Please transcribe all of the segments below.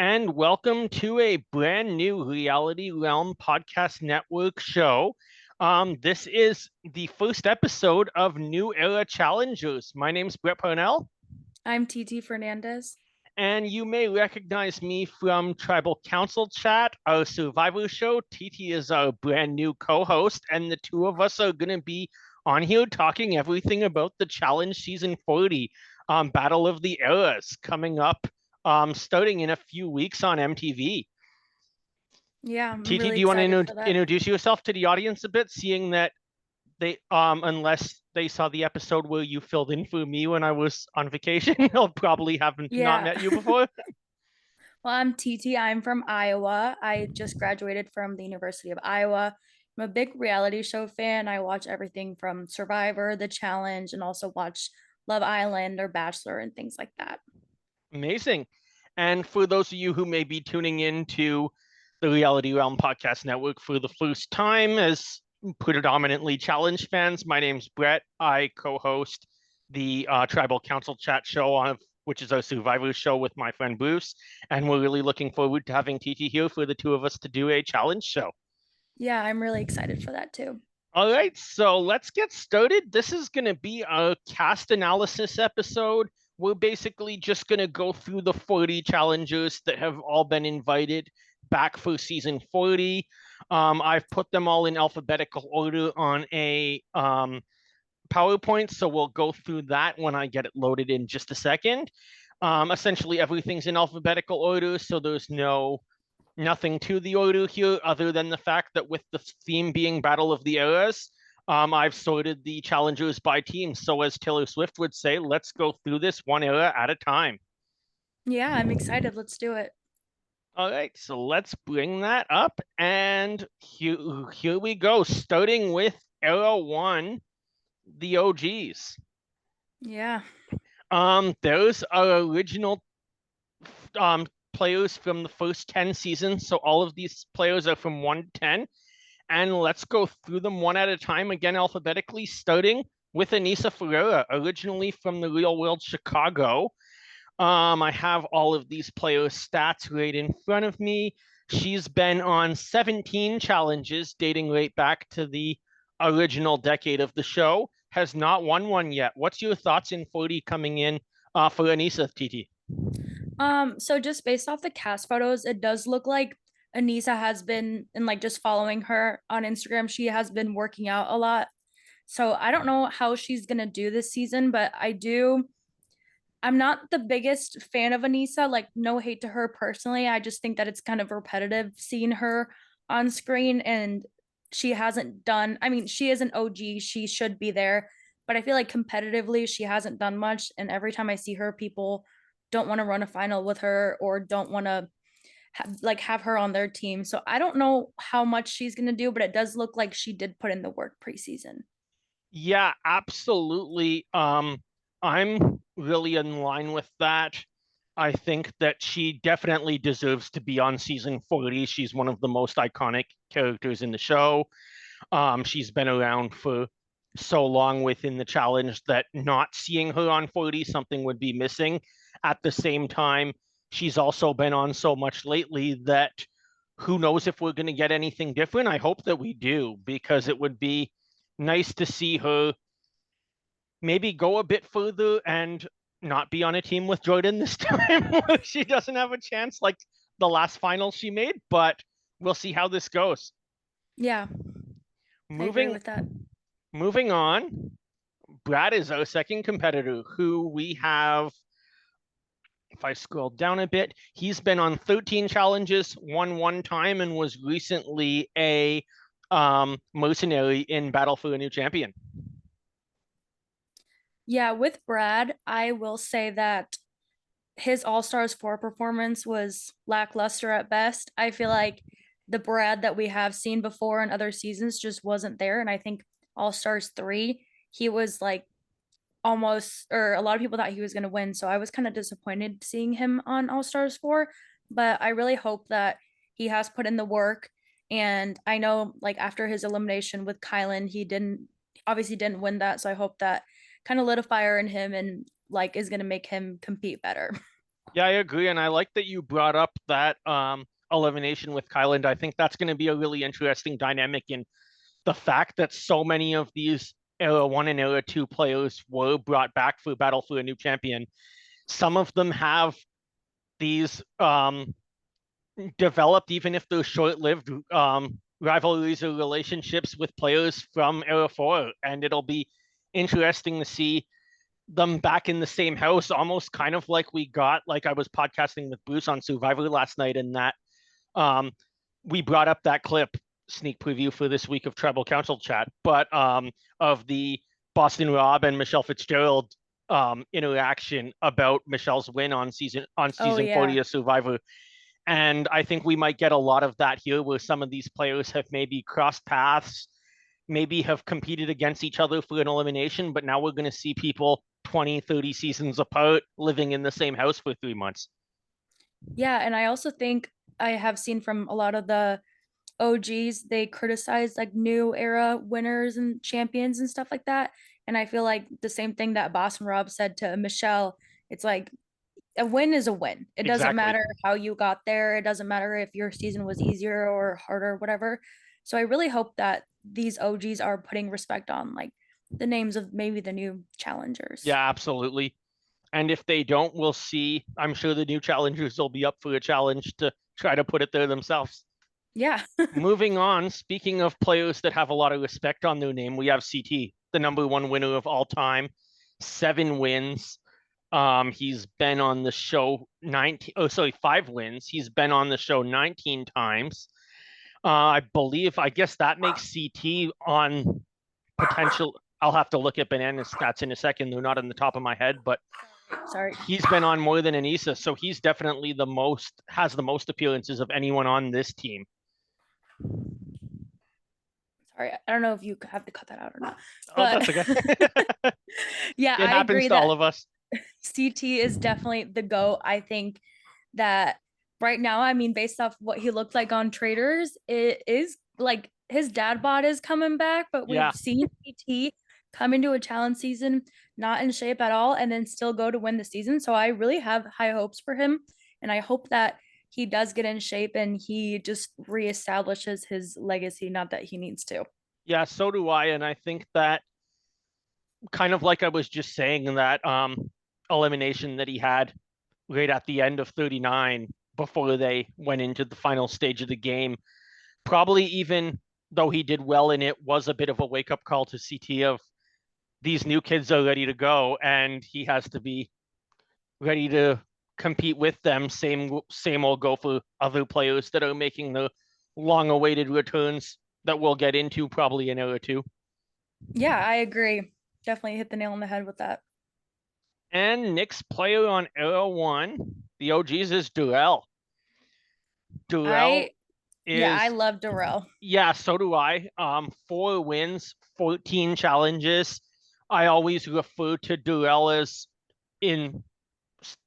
and welcome to a brand new Reality Realm Podcast Network show. This is the first episode of New Era Challengers. My name's Brett Parnell, I'm Titi Fernandez. and you may recognize me from Tribal Council Chat, our Survivor show. Titi is our brand new co-host, and the two of us are going to be on here talking everything about the Challenge Season 40, Battle of the Eras, coming up starting in a few weeks on MTV. Yeah, I'm TT, really do you want to excited for that. introduce yourself to the audience a bit, seeing that they, unless they saw the episode where you filled in for me when I was on vacation, they'll probably haven't not Yeah. met you before. Well, I'm Titi. I'm from Iowa. I just graduated from the University of Iowa. I'm a big reality show fan. I watch everything from Survivor, The Challenge, and also watch Love Island or Bachelor and things like that. Amazing. And for those of you who may be tuning in to the Reality Realm Podcast Network for the first time as predominantly challenge fans, my name's Brett. I co-host the Tribal Council Chat show which is our Survivor show with my friend Bruce. And we're really looking forward to having Titi here for the two of us to do a challenge show. Yeah, I'm really excited for that too. All right, so let's get started. This is going to be a cast analysis episode. We're basically just going to go through the 40 challengers that have all been invited back for season 40. I've put them all in alphabetical order on a PowerPoint, so we'll go through that when I get it loaded in just a second. Essentially, everything's in alphabetical order, so there's nothing to the order here other than the fact that with the theme being Battle of the Eras, I've sorted the challengers by team. So as Taylor Swift would say, let's go through this one era at a time. Yeah, I'm excited. Let's do it. All right, so let's bring that up. And here we go, starting with Era 1, the OGs. Yeah. Those are original players from the first 10 seasons. So all of these players are from 1 to 10. And let's go through them one at a time, again alphabetically, starting with Anissa Ferreira, originally from the Real World Chicago. I have all of these players' stats right in front of me. She's been on 17 challenges dating right back to the original decade of the show, has not won one yet. What's your thoughts in 40 coming in for Anissa, TT? So just based off the cast photos, it does look like Anissa has been, and like just following her on Instagram, she has been working out a lot. So I don't know how she's gonna do this season, but I'm not the biggest fan of Anissa. Like, no hate to her personally. I just think that it's kind of repetitive seeing her on screen, and she hasn't done. I mean, she is an OG. She should be there, but I feel like competitively she hasn't done much. And every time I see her, people don't want to run a final with her or don't want to have her on their team. So I don't know how much she's gonna do, but it does look like she did put in the work preseason. Yeah, absolutely. I'm really in line with that. I think that she definitely deserves to be on season 40. She's one of the most iconic characters in the show. She's been around for so long within the challenge that not seeing her on 40, something would be missing. At the same time, she's also been on so much lately that who knows if we're going to get anything different. I hope that we do, because it would be nice to see her maybe go a bit further and not be on a team with Jordan this time where she doesn't have a chance like the last final she made, but we'll see how this goes. Yeah, I agree Moving with that. moving on, Brad is our second competitor who we have. If I scroll down a bit, he's been on 13 challenges, won one time, and was recently a mercenary in Battle for a New Champion. Yeah, with Brad, I will say that his All Stars 4 performance was lackluster at best. I feel like the Brad that we have seen before in other seasons just wasn't there. And I think All Stars 3, he was like almost, or a lot of people thought he was going to win. So I was kind of disappointed seeing him on All Stars 4. But I really hope that he has put in the work. And I know, like, after his elimination with Kylan, he obviously didn't win that. So I hope that kind of lit a fire in him and like is going to make him compete better. Yeah, I agree. And I like that you brought up that elimination with Kyland. I think that's going to be a really interesting dynamic in the fact that so many of these Era 1 and Era 2 players were brought back for Battle for a New Champion. Some of them have these developed, even if they're short-lived, rivalries or relationships with players from Era 4, and it'll be interesting to see them back in the same house, almost kind of like we got, like I was podcasting with Bruce on Survivor last night, and that um, we brought up that clip, sneak preview for this week of Tribal Council chat, but of the Boston Rob and Michelle Fitzgerald interaction about Michelle's win on Oh season yeah. 40 of Survivor. And I think we might get a lot of that here where some of these players have maybe crossed paths, maybe have competed against each other for an elimination, but now we're going to see people 20, 30 seasons apart living in the same house for 3 months. Yeah, and I also think I have seen from a lot of the OGs, they criticize like new era winners and champions and stuff like that. And I feel like the same thing that Boston Rob said to Michelle, it's like a win is a win. It doesn't Exactly. matter how you got there. It doesn't matter if your season was easier or harder, whatever. So I really hope that these OGs are putting respect on like the names of maybe the new challengers. Yeah, absolutely. And if they don't, we'll see. I'm sure the new challengers will be up for a challenge to try to put it there themselves. Yeah. Moving on, speaking of players that have a lot of respect on their name, we have CT, the number one winner of all time, 7 wins. He's been on the show 19, oh, sorry, 5 wins. He's been on the show 19 times. I believe, I guess that makes CT on potential. I'll have to look at banana stats in a second. They're not on the top of my head, but Sorry. he's been on more than Anissa. So he's definitely has the most appearances of anyone on this team. Sorry. I don't know if you have to cut that out or not. Oh, But that's okay. yeah, It I happens agree to all that of us. CT is definitely the GOAT. I think that right now, I mean, based off what he looked like on Traders, it is like his dad bod is coming back, but Yeah. we've seen CT come into a challenge season not in shape at all and then still go to win the season. So I really have high hopes for him. And I hope that he does get in shape and he just reestablishes his legacy, not that he needs to. Yeah, so do I. And I think that kind of like I was just saying, that elimination that he had right at the end of 39 before they went into the final stage of the game, probably, even though he did well in it, was a bit of a wake up call to CT of these new kids are ready to go and he has to be ready to compete with them. Same old go for other players that are making the long awaited returns that we'll get into probably in era 2. Yeah, I agree. Definitely hit the nail on the head with that. And next player on era 1, the OGs, is Durrell. Durrell I Yeah, I is, love Darrell. yeah, so do I. 4 wins, 14 challenges. I always refer to Durrell as, in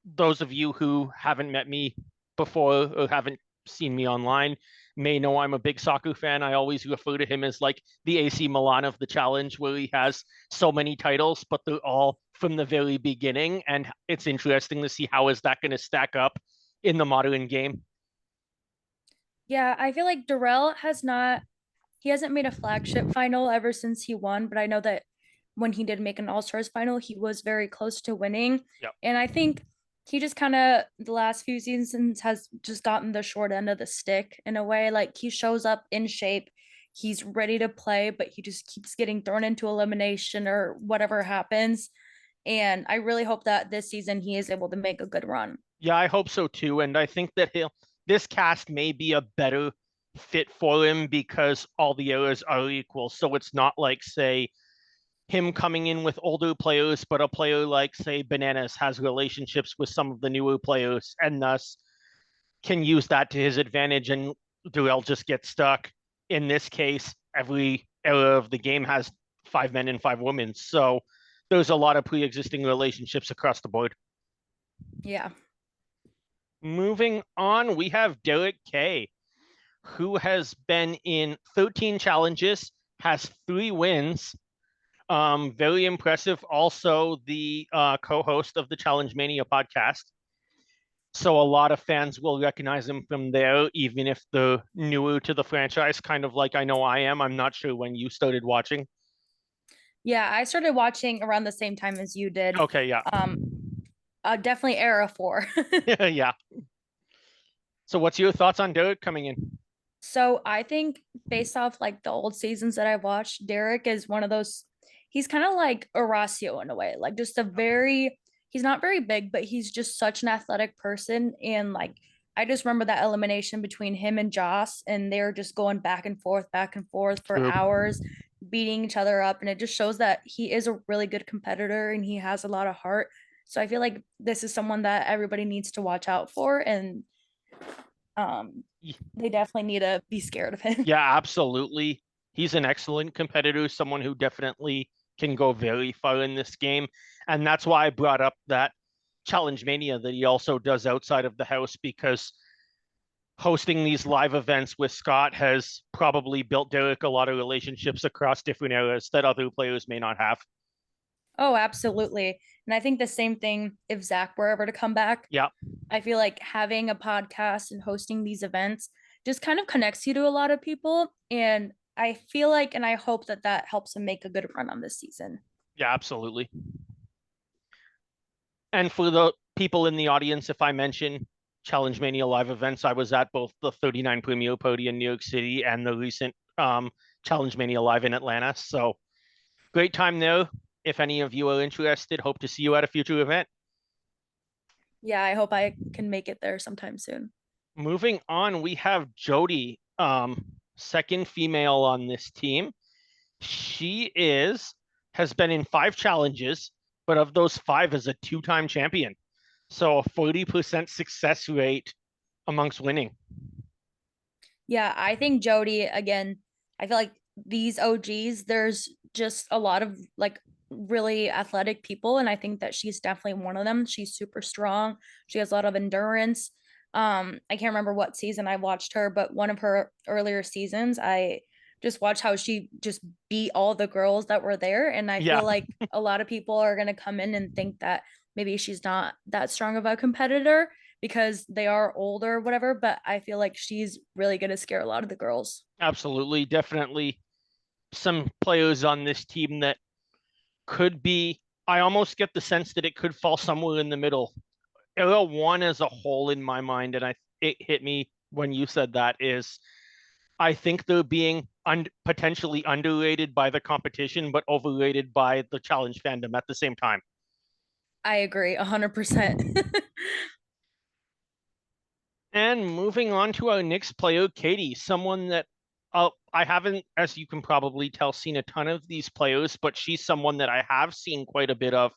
those of you who haven't met me before or haven't seen me online may know I'm a big soccer fan. I always refer to him as like the AC Milan of the challenge, where he has so many titles, but they're all from the very beginning. And it's interesting to see how is that going to stack up in the modern game. Yeah, I feel like Darrell he hasn't made a flagship final ever since he won, but I know that when he did make an All-Stars final, he was very close to winning. Yep. And I think he just kind of the last few seasons has just gotten the short end of the stick in a way. Like he shows up in shape, he's ready to play, but he just keeps getting thrown into elimination or whatever happens. And I really hope that this season he is able to make a good run. Yeah, I hope so too. And I think that this cast may be a better fit for him because all the eras are equal. So it's not like, say, him coming in with older players, but a player like, say, Bananas has relationships with some of the newer players and thus can use that to his advantage. And Durrell just gets stuck. In this case, every era of the game has 5 men and 5 women. So there's a lot of pre existing relationships across the board. Yeah. Moving on, we have Derek Kay, who has been in 13 challenges, has 3 wins. Very impressive. Also, the co-host of the Challenge Mania podcast. So a lot of fans will recognize him from there, even if they're newer to the franchise, kind of like I know I am. I'm not sure when you started watching. Yeah, I started watching around the same time as you did. Okay, yeah. Um, definitely era 4. Yeah. So what's your thoughts on Derek coming in? So I think based off like the old seasons that I've watched, Derek is one of those. He's kind of like Horacio in a way, like just a very. He's not very big, but he's just such an athletic person, and like I just remember that elimination between him and Joss, and they're just going back and forth for True. hours, beating each other up, and it just shows that he is a really good competitor and he has a lot of heart. So I feel like this is someone that everybody needs to watch out for, and um they definitely need to be scared of him. Yeah, absolutely. He's an excellent competitor, someone who definitely can go very far in this game. And that's why I brought up that challenge mania that he also does outside of the house, because hosting these live events with Scott has probably built Derek a lot of relationships across different areas that other players may not have. Oh, absolutely. And I think the same thing if Zach were ever to come back. Yeah, I feel like having a podcast and hosting these events just kind of connects you to a lot of people. And I feel like, and I hope that that helps him make a good run on this season. yeah, absolutely. And for the people in the audience, if I mention Challenge Mania live events, I was at both the 39 Premier Party in New York City and the recent Challenge Mania live in Atlanta. So great time there. If any of you are interested, hope to see you at a future event. Yeah, I hope I can make it there sometime soon. Moving on, we have Jody, second female on this team. She has been in 5 challenges, but of those 5 is a 2-time champion. So a 40% success rate amongst winning. Yeah, I think Jody, again, I feel like these OGs, there's just a lot of like really athletic people. And I think that she's definitely one of them. She's super strong. She has a lot of endurance. I can't remember what season I watched her, but one of her earlier seasons, I just watched how she just beat all the girls that were there. And I Yeah, feel like a lot of people are going to come in and think that maybe she's not that strong of a competitor because they are older or whatever, but I feel like she's really going to scare a lot of the girls. absolutely. Definitely some players on this team that could be, I almost get the sense that it could fall somewhere in the middle. Era 1 as a whole in my mind, and it hit me when you said that, is I think they're being potentially underrated by the competition, but overrated by the challenge fandom at the same time. I agree 100%. And moving on to our next player, Katie, someone that I haven't, as you can probably tell, seen a ton of these players, but she's someone that I have seen quite a bit of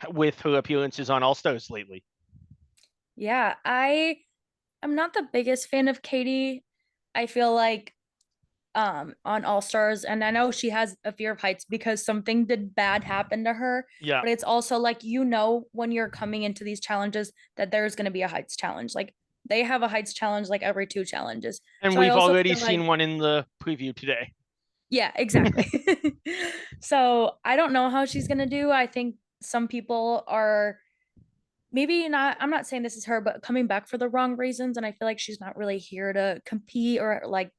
with her appearances on All Stars lately. Yeah, I'm not the biggest fan of Katie. I feel like on All Stars, and I know she has a fear of heights because something did bad happen to her, Yeah. but it's also like when you're coming into these challenges that there's going to be a heights challenge. Like they have a heights challenge like every 2 challenges. And So I we've also already feel seen like one in the preview today. yeah, exactly. So I don't know how she's gonna do. I think some people are maybe not, I'm not saying this is her, but coming back for the wrong reasons. And I feel like she's not really here to compete or like,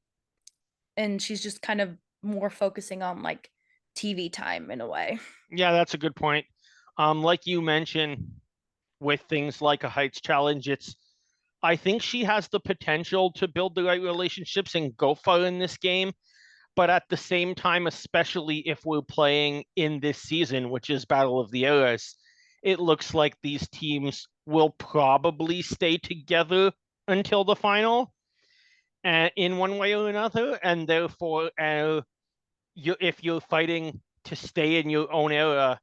and she's just kind of more focusing on like TV time in a way. Yeah, that's a good point. Like you mentioned, with things like a heights challenge, I think she has the potential to build the right relationships and go far in this game. But at the same time, especially if we're playing in this season, which is Battle of the Eras, it looks like these teams will probably stay together until the final, in one way or another. And therefore, if you're fighting to stay in your own era,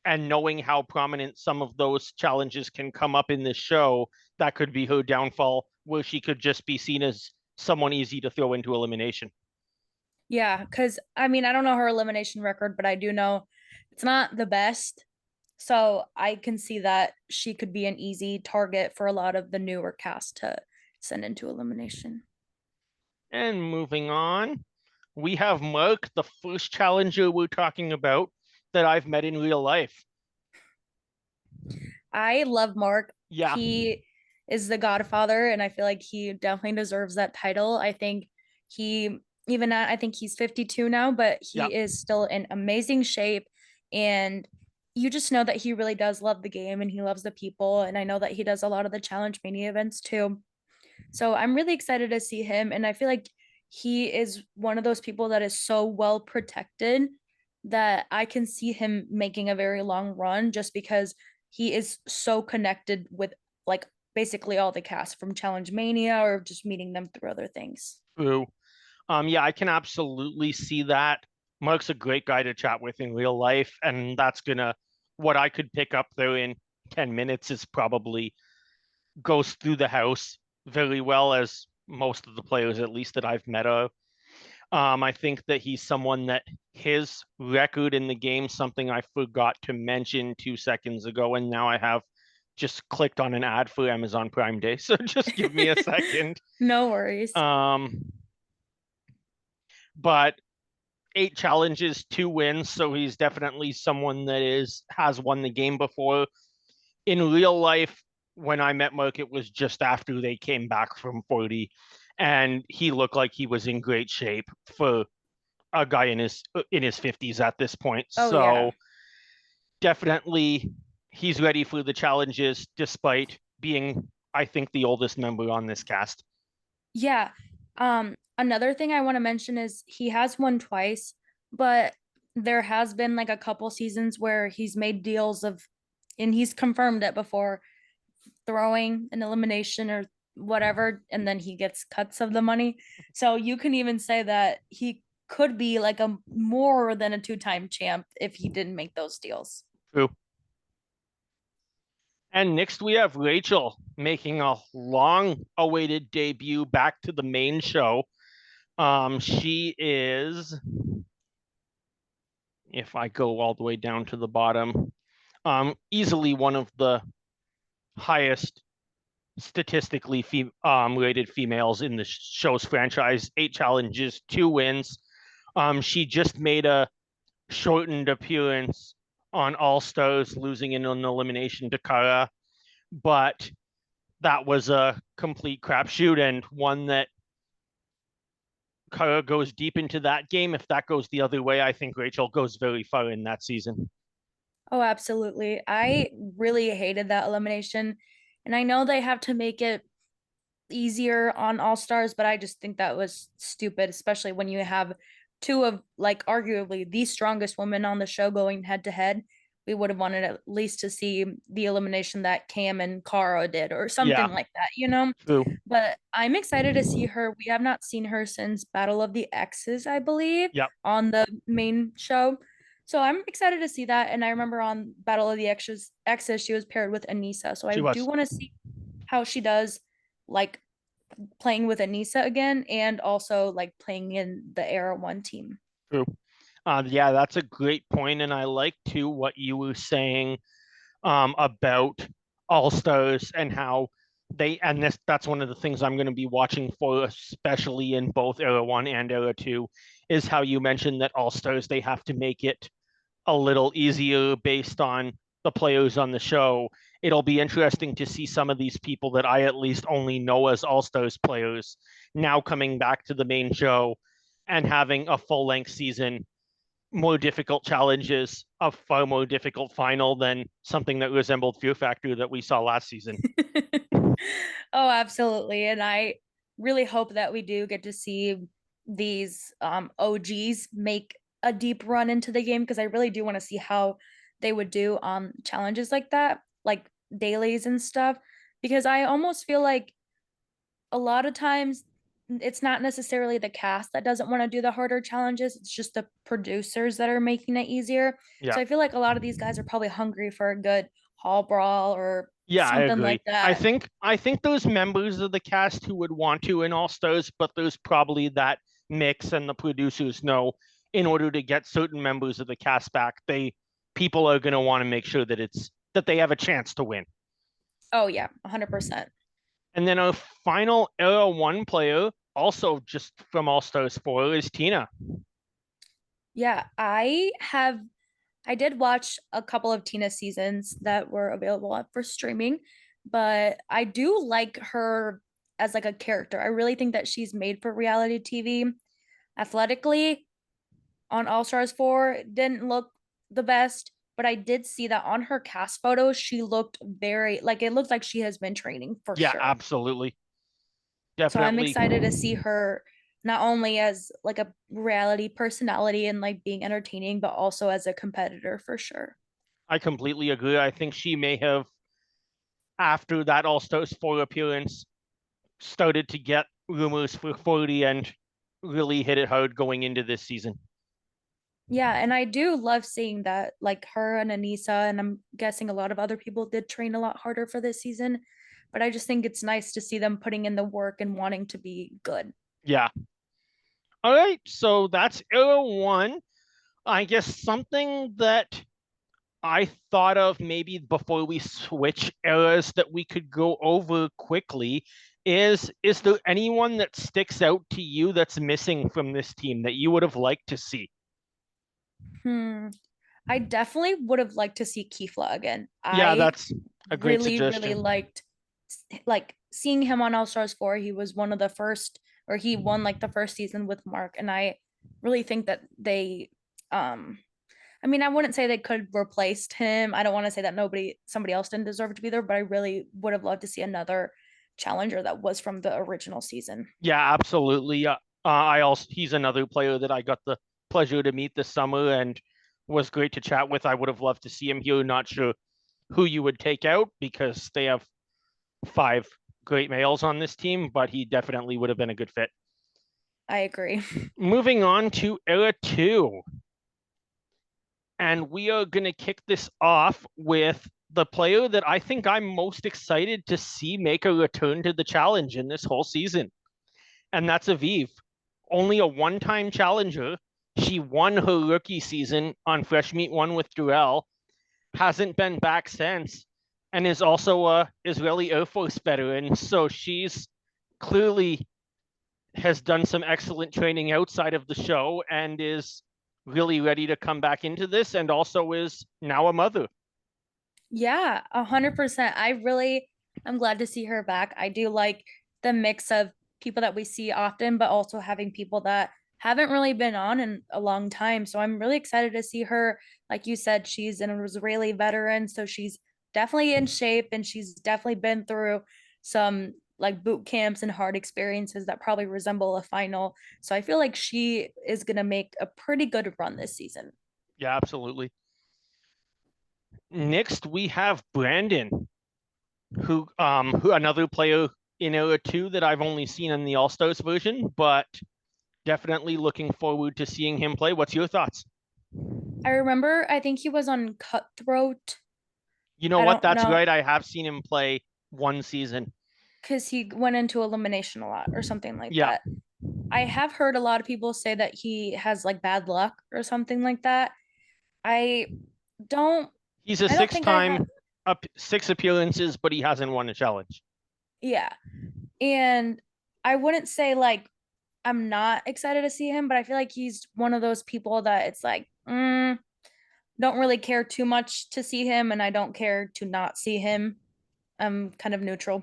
and knowing how prominent some of those challenges can come up in this show, that could be her downfall, where she could just be seen as someone easy to throw into elimination. Yeah, because I mean, I don't know her elimination record, but I do know it's not the best. So I can see that she could be an easy target for a lot of the newer cast to send into elimination. And moving on, we have Mark, the first challenger we're talking about that I've met in real life. I love Mark. Yeah, He is the Godfather, and I feel like he definitely deserves that title. I think he even at, I think he's 52 now, but Yeah. he is still in amazing shape, and you just know that he really does love the game and he loves the people. And I know that he does a lot of the Challenge Mania events too. So I'm really excited to see him. And I feel like he is one of those people that is so well protected that I can see him making a very long run just because he is so connected with like basically all the cast from Challenge Mania or just meeting them through other things. True. Yeah, I can absolutely see that. Mark's a great guy to chat with in real life, and that's gonna what I could pick up there in 10 minutes is probably goes through the house very well as most of the players, at least that I've met are. I think that he's someone that his record in the game, something I forgot to mention 2 seconds ago, and now I have just clicked on an ad for Amazon Prime Day. So just give me a second. No worries. Um, but 8 challenges, 2 wins, so he's definitely someone that is has won the game before. In real life, when I met Mark, it was just after they came back from 40, and he looked like he was in great shape for a guy in his 50s at this point. Oh yeah. So definitely he's ready for the challenges despite being, I think, the oldest member on this cast. Yeah. Another thing I want to mention is he has won twice, but there has been like a couple seasons where he's made deals of, and he's confirmed it before, throwing an elimination or whatever, and then he gets cuts of the money. So you can even say that he could be like a more than a two-time champ if he didn't make those deals. True. And next we have Rachel making a long awaited debut back to the main show. She is, if I go all the way down to the bottom, easily one of the highest statistically rated females in the show's franchise. 8 challenges, 2 wins. She just made a shortened appearance on All Stars, losing in an elimination to Kara, but that was a complete crapshoot and one that Kara goes deep into that game. If that goes the other way, I think Rachel goes very far in that season. Oh, absolutely. I really hated that elimination. And I know they have to make it easier on All Stars, but I just think that was stupid, especially when you have two of like arguably the strongest women on the show going head to head. We would have wanted at least to see the elimination that Cam and Cara did or Yeah, something like that, you know? true. But I'm excited to see her. We have not seen her since Battle of the Exes, I believe, Yep, on the main show. So I'm excited to see that. And I remember on Battle of the Exes, she was paired with Anissa. So I she do was. want to see how she does like playing with Anissa again and also like playing in the Era One team. True. Yeah, that's a great point, and I like too what you were saying about All Stars and how they and that's one of the things I'm going to be watching for, especially in both Era One and Era Two, is how you mentioned that All Stars they have to make it a little easier based on the players on the show. It'll be interesting to see some of these people that I at least only know as All Stars players now coming back to the main show and having a full length season, more difficult challenges, a far more difficult final than something that resembled Fear Factor that we saw last season. Oh, absolutely. And I really hope that we do get to see these OGs make a deep run into the game because I really do want to see how they would do on challenges like that, like dailies and stuff. Because I almost feel like a lot of times it's not necessarily the cast that doesn't want to do the harder challenges. It's just the producers that are making it easier. Yeah. So I feel like a lot of these guys are probably hungry for a good hall brawl or Yeah, I something like agree. I that. think I think those members of the cast who would want to in All Stars, but there's probably that mix, and the producers know in order to get certain members of the cast back, they people are going to want to make sure that it's that they have a chance to win. Oh yeah, 100%. And then our final Era One player, also just from All Stars 4, is Tina. Yeah, I did watch a couple of Tina seasons that were available for streaming, but I do like her as like a character. I really think that she's made for reality TV. Athletically, on All Stars 4 didn't look the best, but I did see that on her cast photos, she looked very like it looked like she has been training for Yeah, sure. absolutely. So I'm Definitely. excited to see her not only as like a reality personality and like being entertaining, but also as a competitor for sure. I completely agree. I think she may have, after that All Stars 4 appearance, started to get rumors for 40 and really hit it hard going into this season. Yeah, and I do love seeing that like her and Anissa, and I'm guessing a lot of other people did train a lot harder for this season, but I just think it's nice to see them putting in the work and wanting to be good. Yeah. All right. So that's era one. I guess something that I thought of maybe before we switch eras that we could go over quickly is there anyone that sticks out to you that's missing from this team that you would have liked to see? Hmm. I definitely would have liked to see Kifla again. Yeah, I that's a great really suggestion. liked like seeing him on All Stars 4. He was one of the first, or he won like the first season with Mark, and I really think that they I mean, I wouldn't say they could have replaced him. I don't want to say that somebody else didn't deserve to be there, but I really would have loved to see another challenger that was from the original season. Yeah, absolutely. I also he's another player that I got the pleasure to meet this summer and was great to chat with. I would have loved to see him here. Not sure who you would take out because they have five great males on this team, but he definitely would have been a good fit. I agree. Moving on to era two, and we are going to kick this off with the player that I think I'm most excited to see make a return to the challenge in this whole season, and that's Aviv. Only a one-time challenger. She won her rookie season on Fresh Meat One with Durrell, hasn't been back since, and is also a Israeli Air Force veteran. So she's clearly has done some excellent training outside of the show and is really ready to come back into this, and also is now a mother. Yeah, 100%. I'm glad to see her back. I do like the mix of people that we see often, but also having people that haven't really been on in a long time. So I'm really excited to see her. Like you said, she's an Israeli veteran, so she's definitely in shape and she's definitely been through some like boot camps and hard experiences that probably resemble a final. So I feel like she is going to make a pretty good run this season. Yeah, absolutely. Next we have Brandon, who another player in era two that I've only seen in the All Stars version, but definitely looking forward to seeing him play. What's your thoughts? I remember, I think he was on Cutthroat. You know I what? don't That's know right. I have seen him play one season. because he went into elimination a lot or something like Yeah, that. I have heard a lot of people say that he has like bad luck or something like that. I don't, he's a I don't think I have, up six appearances, but he hasn't won a challenge. yeah. And I wouldn't say like I'm not excited to see him, but I feel like he's one of those people that it's like, don't really care too much to see him, and I don't care to not see him. I'm kind of neutral.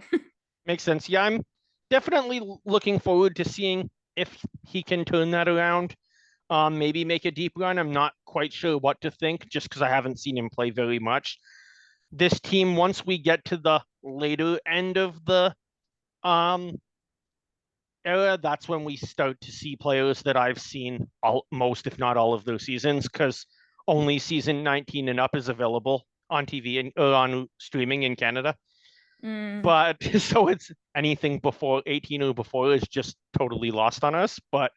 Makes sense. Yeah, I'm definitely looking forward to seeing if he can turn that around. Maybe make a deep run. I'm not quite sure what to think just because I haven't seen him play very much. This team, once we get to the later end of the um era, that's when we start to see players that I've seen most, if not all, of those seasons, because only season 19 and up is available on TV and or on streaming in Canada. Mm. But so it's anything before 18 or before is just totally lost on us. But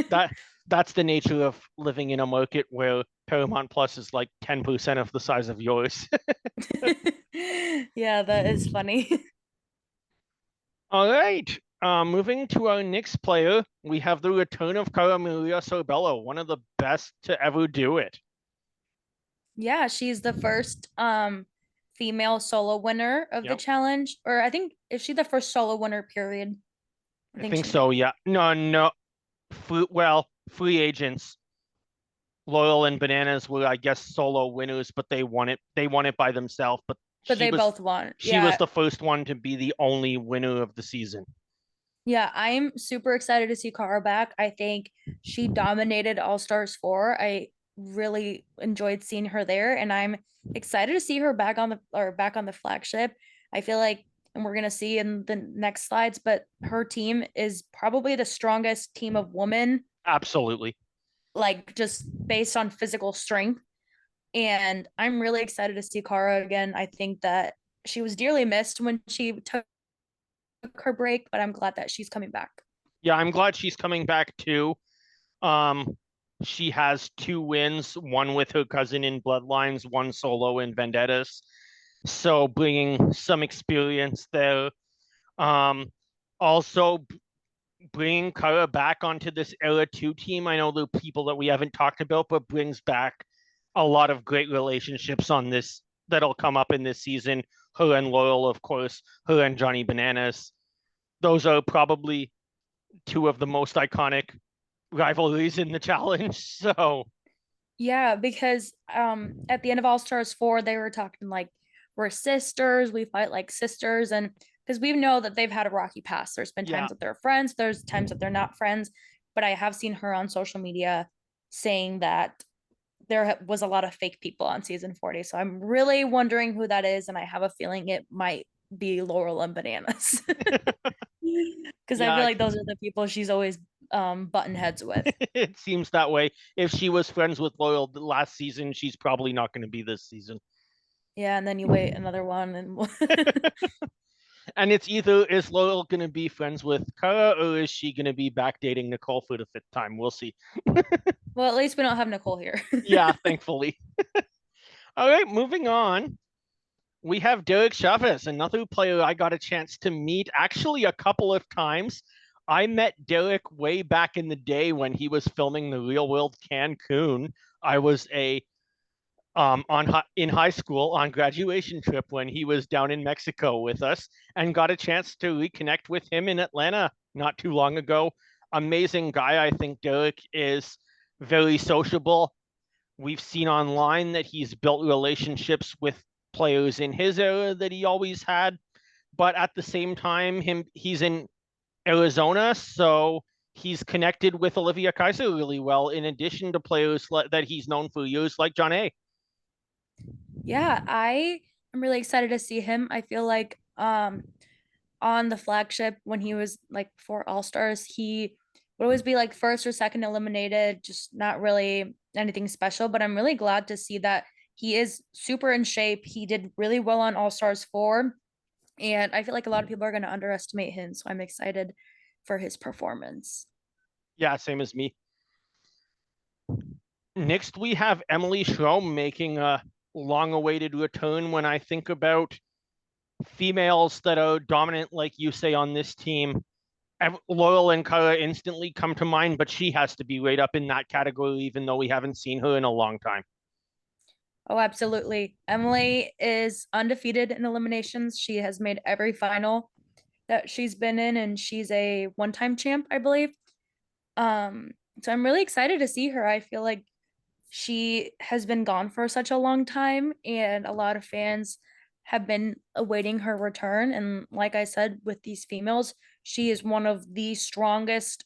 that that's the nature of living in a market where Paramount Plus is like 10% of the size of yours. Yeah, that is funny. All right. Moving to our next player, we have the return of Cara Maria Sorbello, one of the best to ever do it. Yeah, she's the first female solo winner of the Yep, challenge. Or I think is she the first solo winner, period? I I think think she might so. be. Yeah, no. Free agents, Loyal and Bananas were, I guess, solo winners, but they won it. They won it by themselves, but but She they was both won. she was Yeah. the first one to be the only winner of the season. Yeah, I'm super excited to see Kara back. I think she dominated All Stars 4. I really enjoyed seeing her there, and I'm excited to see her back on the flagship. I feel like, and we're gonna see in the next slides, but her team is probably the strongest team of women, Absolutely. like just based on physical strength. And I'm really excited to see Kara again. I think that she was dearly missed when she took her break, but I'm glad that she's coming back. Yeah, I'm glad she's coming back too. Um, she has two wins, one with her cousin in Bloodlines, one solo in Vendettas. So bringing some experience there. Um, also bringing Kara back onto this Era 2 team. I know the people that we haven't talked about, but brings back a lot of great relationships on this that'll come up in this season. Her and Loyal, of course, her and Johnny Bananas. Those are probably two of the most iconic rivalries in the challenge. So Yeah, because at the end of All Stars 4, they were talking like we're sisters, we fight like sisters, and because we know that they've had a rocky past. There's been yeah, times that they're friends, there's times that they're not friends, but I have seen her on social media saying that there was a lot of fake people on season 40. So I'm really wondering who that is, and I have a feeling it might be Laurel and Bananas. Because I yeah, feel like those are the people she's always button heads with. it seems that way. If she was friends with Loyal last season, she's probably not going to be this season. Yeah, and then you wait another one and And it's either is Loyal going to be friends with Kara or is she going to be back dating Nicole for the fifth time? We'll see. well, at least we don't have Nicole here. Yeah, thankfully. All right, moving on. We have Derek Chavez, another player I got a chance to meet actually a couple of times. I met Derek way back in the day when he was filming the Real World Cancun. I was a on in high school on graduation trip when he was down in Mexico with us and got a chance to reconnect with him in Atlanta not too long ago. Amazing guy. I think Derek is very sociable. We've seen online that he's built relationships with players in his era that he always had, but at the same time, he's in Arizona, so he's connected with Olivia Kaiser really well. In addition to players that he's known for years, like John A. Yeah, I am really excited to see him. I feel like on the flagship when he was like for All Stars, he would always be like first or second eliminated, just not really anything special. But I'm really glad to see that he is super in shape. He did really well on All Stars 4. And I feel like a lot of people are going to underestimate him. So I'm excited for his performance. Yeah, same as me. Next, we have Emily Schrom making a long-awaited return. When I think about females that are dominant, like you say, on this team, Loyal and Kara instantly come to mind, but she has to be right up in that category, even though we haven't seen her in a long time. Oh, absolutely. Emily is undefeated in eliminations. She has made every final that she's been in, and she's a one-time champ, I believe. Um, so I'm really excited to see her. I feel like she has been gone for such a long time, and a lot of fans have been awaiting her return. And like I said, with these females, she is one of the strongest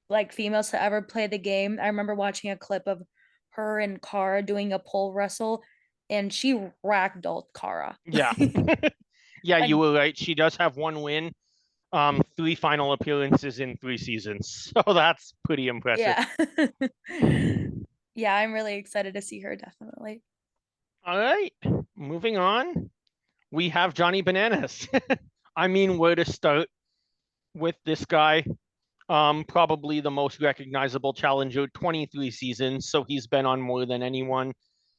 like females to ever play the game. I remember watching a clip of her and Kara doing a pole wrestle, and she ragdolled Kara. Yeah. Yeah, you Like, were right. She does have one win, three final appearances in 3 seasons. So that's pretty impressive. yeah. Yeah, I'm really excited to see her definitely. All right, moving on. We have Johnny Bananas. I mean, where to start with this guy? Probably the most recognizable challenger, 23 seasons, so he's been on more than anyone.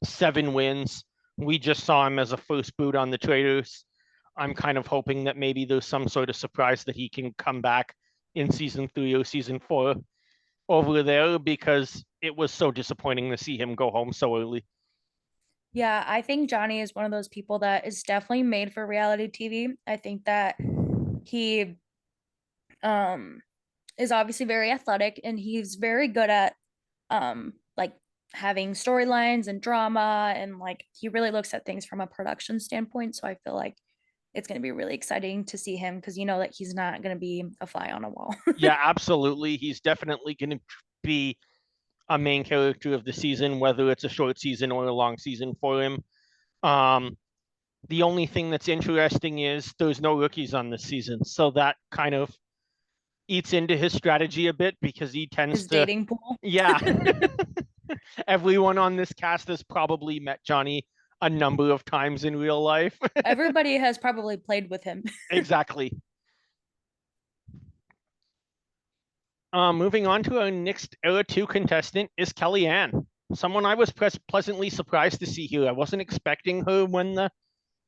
7 wins. We just saw him as a first boot on the Traders. I'm kind of hoping that maybe there's some sort of surprise that he can come back in season 3 or season 4 over there because it was so disappointing to see him go home so early. Yeah, I think Johnny is one of those people that is definitely made for reality TV. I think that he um is obviously very athletic and he's very good at like having storylines and drama, and like he really looks at things from a production standpoint. So I feel like it's going to be really exciting to see him because you know that he's not going to be a fly on a wall. Yeah, absolutely. He's definitely going to be a main character of the season, whether it's a short season or a long season for him. Um, the only thing that's interesting is there's no rookies on this season, so that kind of eats into his strategy a bit because he tends His to, dating pool. yeah, everyone on this cast has probably met Johnny a number of times in real life. Everybody has probably played with him. Exactly. Moving on to our next Era 2 contestant is Kellyanne. Someone I was pleasantly surprised to see here. I wasn't expecting her when the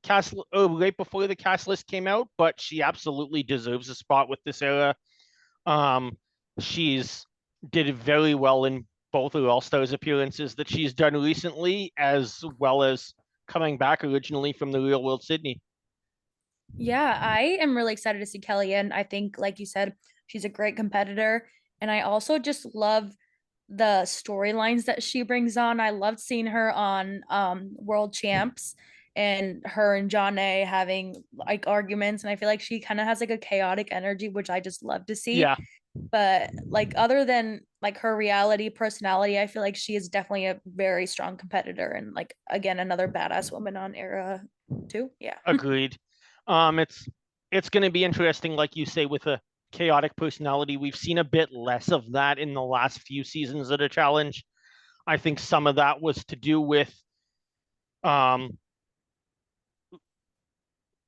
cast, right before the cast list came out, but she absolutely deserves a spot with this era. Um, she's did very well in both her All Stars appearances that she's done recently, as well as coming back originally from the Real World Sydney. Yeah, I am really excited to see Kelly in. I think, like you said, she's a great competitor. And I also just love the storylines that she brings on. I loved seeing her on World Champs and her and John A having like arguments. And I feel like she kind of has like a chaotic energy, which I just love to see. Yeah, But like other than like her reality personality, I feel like she is definitely a very strong competitor and like again another badass woman on Era 2. Yeah. agreed. It's going to be interesting, like you say, with a chaotic personality. We've seen a bit less of that in the last few seasons of the challenge. I think some of that was to do with um,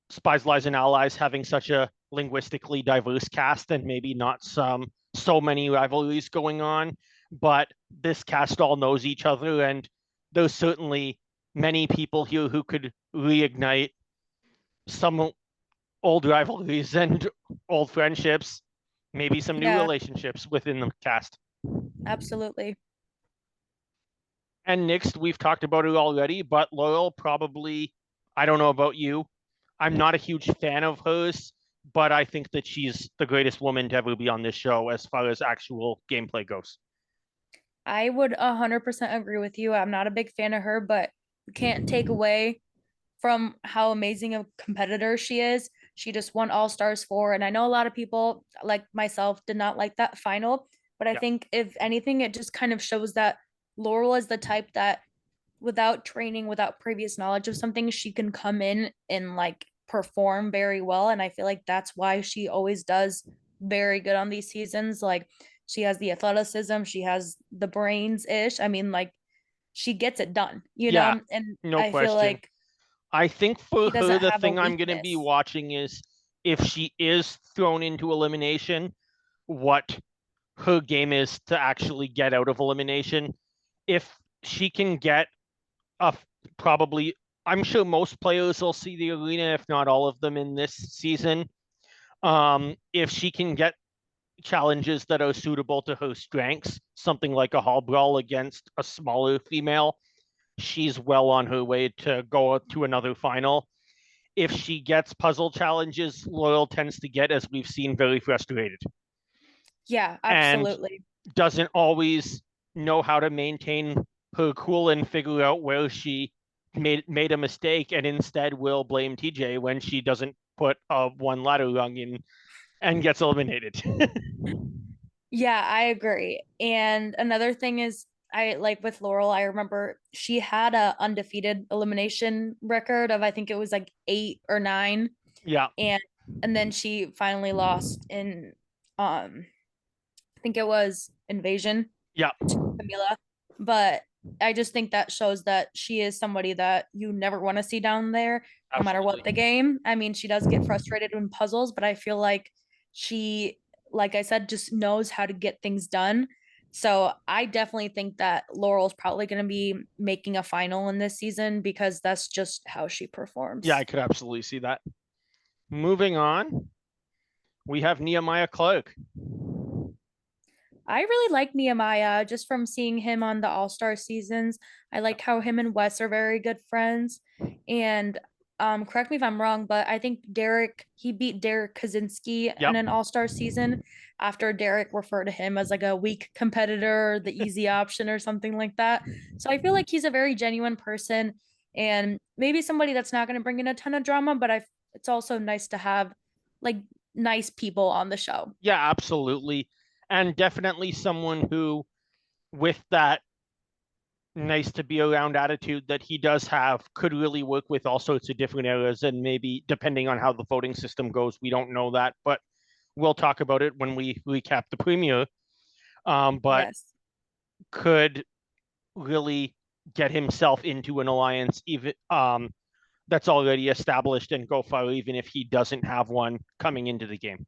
Spies, Lies, and Allies having such a linguistically diverse cast and maybe not so many rivalries going on. But this cast all knows each other, and there's certainly many people here who could reignite some old rivalries and old friendships, maybe some new Yeah, relationships within the cast. absolutely. And next, we've talked about it already, but Laurel probably, I don't know about you. I'm not a huge fan of hers, but I think that she's the greatest woman to ever be on this show as far as actual gameplay goes. I would 100% agree with you. I'm not a big fan of her, but you can't take away from how amazing a competitor she is. She just won All Stars 4. And I know a lot of people, like myself, did not like that final. But I Yeah, think, if anything, it just kind of shows that Laurel is the type that, without training, without previous knowledge of something, she can come in and like perform very well. And I feel like that's why she always does very good on these seasons. Like, she has the athleticism, she has the brains ish. I mean, like, she gets it done, you yeah, know? And no I feel question. like I think for she her, doesn't the have a thing I'm going to be weakness. watching is if she is thrown into elimination, what her game is to actually get out of elimination. If she can get a probably, I'm sure most players will see the arena, if not all of them in this season. If she can get challenges that are suitable to her strengths, something like a hall brawl against a smaller female, she's well on her way to go to another final. If she gets puzzle challenges, Loyal tends to get, as we've seen, very frustrated Yeah, and absolutely. doesn't always know how to maintain her cool and figure out where she made a mistake, and instead will blame TJ when she doesn't put one ladder rung in and gets eliminated. Yeah, I agree. And another thing is, I like with Laurel, I remember she had a undefeated elimination record of, I think it was like 8 or 9. Yeah, And then she finally lost in I think it was Invasion yeah, to Camila. But I just think that shows that she is somebody that you never want to see down there, no matter what absolutely. the game. I mean, she does get frustrated in puzzles, but I feel like she, like I said, just knows how to get things done. So I definitely think that Laurel's probably going to be making a final in this season because that's just how she Yeah, performs. I could absolutely see that. Moving on, we have Nehemiah Clark. I really like Nehemiah just from seeing him on the All Star seasons. I like how him and Wes are very good friends. And correct me if I'm wrong, but I think he beat Derek Kaczynski in Yep. an All-Star season after Derek referred to him as like a weak competitor, the easy option or something like that. So I feel like he's a very genuine person and maybe somebody that's not going to bring in a ton of drama, but it's also nice to have like nice people on the show. Yeah, absolutely. And definitely someone who, with that nice to be around attitude that he does have, could really work with all sorts of different areas. And maybe depending on how the voting system goes, we don't know that, but we'll talk about it when we recap the premiere. But Yes. could really get himself into an alliance, even that's already established, and go far even if he doesn't have one coming into the game.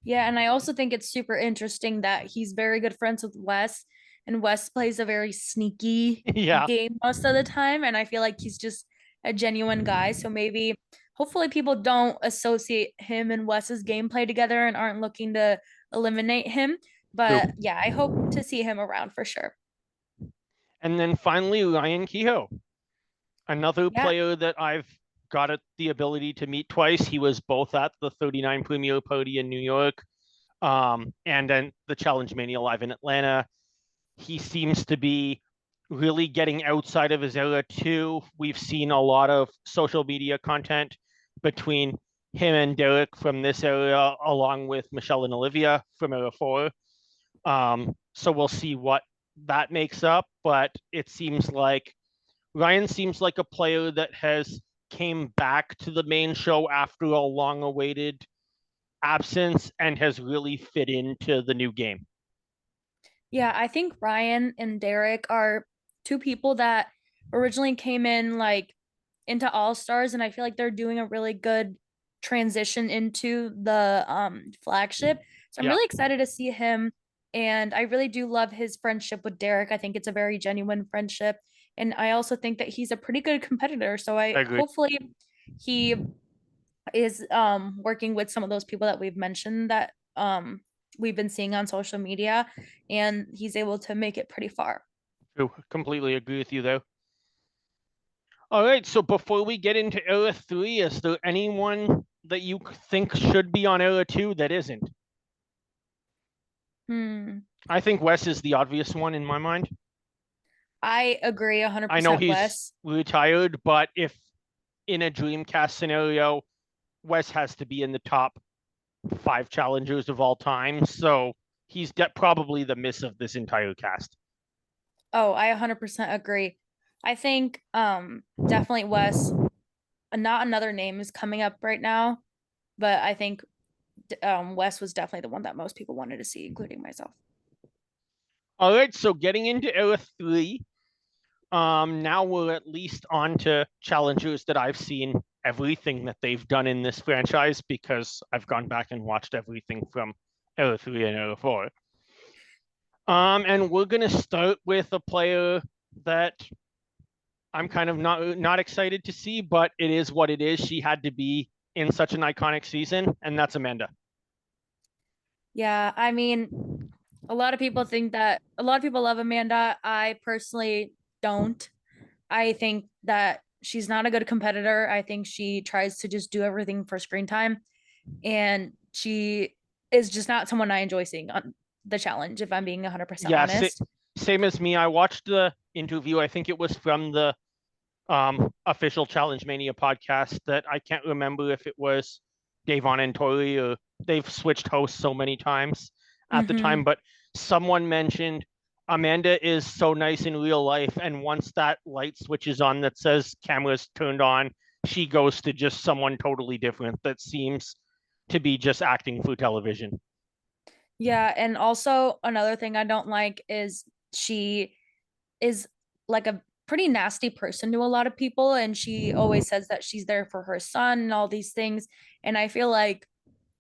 Yeah, and I also think it's super interesting that he's very good friends with Wes, and Wes plays a very sneaky Yeah, game most of the time, and I feel like he's just a genuine guy. So maybe, hopefully, people don't associate him and Wes's gameplay together and aren't looking to eliminate him. true. But yeah, I hope to see him around for sure. And then finally, Ryan Kehoe, another Yeah. player that I've got the ability to meet twice. He was both at the 39 premiere party in New York, and then the Challenge Mania Live in Atlanta. He seems to be really getting outside of his era too. We've seen a lot of social media content between him and Derek from this era, along with Michelle and Olivia from era 4. So we'll see what that makes up, but it seems like Ryan seems like a player that has came back to the main show after a long awaited absence and has really fit into the new game. Yeah, I think Ryan and Derek are two people that originally came in like into All Stars, and I feel like they're doing a really good transition into the flagship. So I'm Yeah, really excited to see him, and I really do love his friendship with Derek. I think it's a very genuine friendship, and I also think that he's a pretty good competitor. So I I agree. hopefully he is working with some of those people that we've mentioned that we've been seeing on social media, and he's able to make it pretty far. True. Completely agree with you there. All right, so before we get into era 3, is there anyone that you think should be on era 2 that isn't? Hmm. I think Wes is the obvious one in my mind. I agree I know 100% he's Wes. retired, but if in a Dreamcast scenario, Wes has to be in the top 5 challengers of all time. So he's probably the miss of this entire cast. Oh, I 100% agree. I think definitely Wes. Not another name is coming up right now, but I think Wes was definitely the one that most people wanted to see, including myself. All right, so getting into era 3, now we're at least on to challengers that I've seen everything that they've done in this franchise because I've gone back and watched everything from era 3 and era 4. And we're gonna start with a player that I'm kind of not excited to see, but it is what it is. She had to be in such an iconic season, and that's Amanda. Yeah, I mean, a lot of people love Amanda. I personally don't. I think that she's not a good competitor. I think she tries to just do everything for screen time, and she is just not someone I enjoy seeing on the challenge, if I'm being 100% Yeah, honest. same as me. I watched the interview. I think it was from the official Challenge Mania podcast that I can't remember if it was Davon and Tori or they've switched hosts so many times at the time, Hmm. but someone mentioned Amanda is so nice in real life, and once that light switches on that says cameras turned on, she goes to just someone totally different that seems to be just acting for television. Yeah, and also another thing I don't like is she is like a pretty nasty person to a lot of people, and she always says that she's there for her son and all these things. And I feel like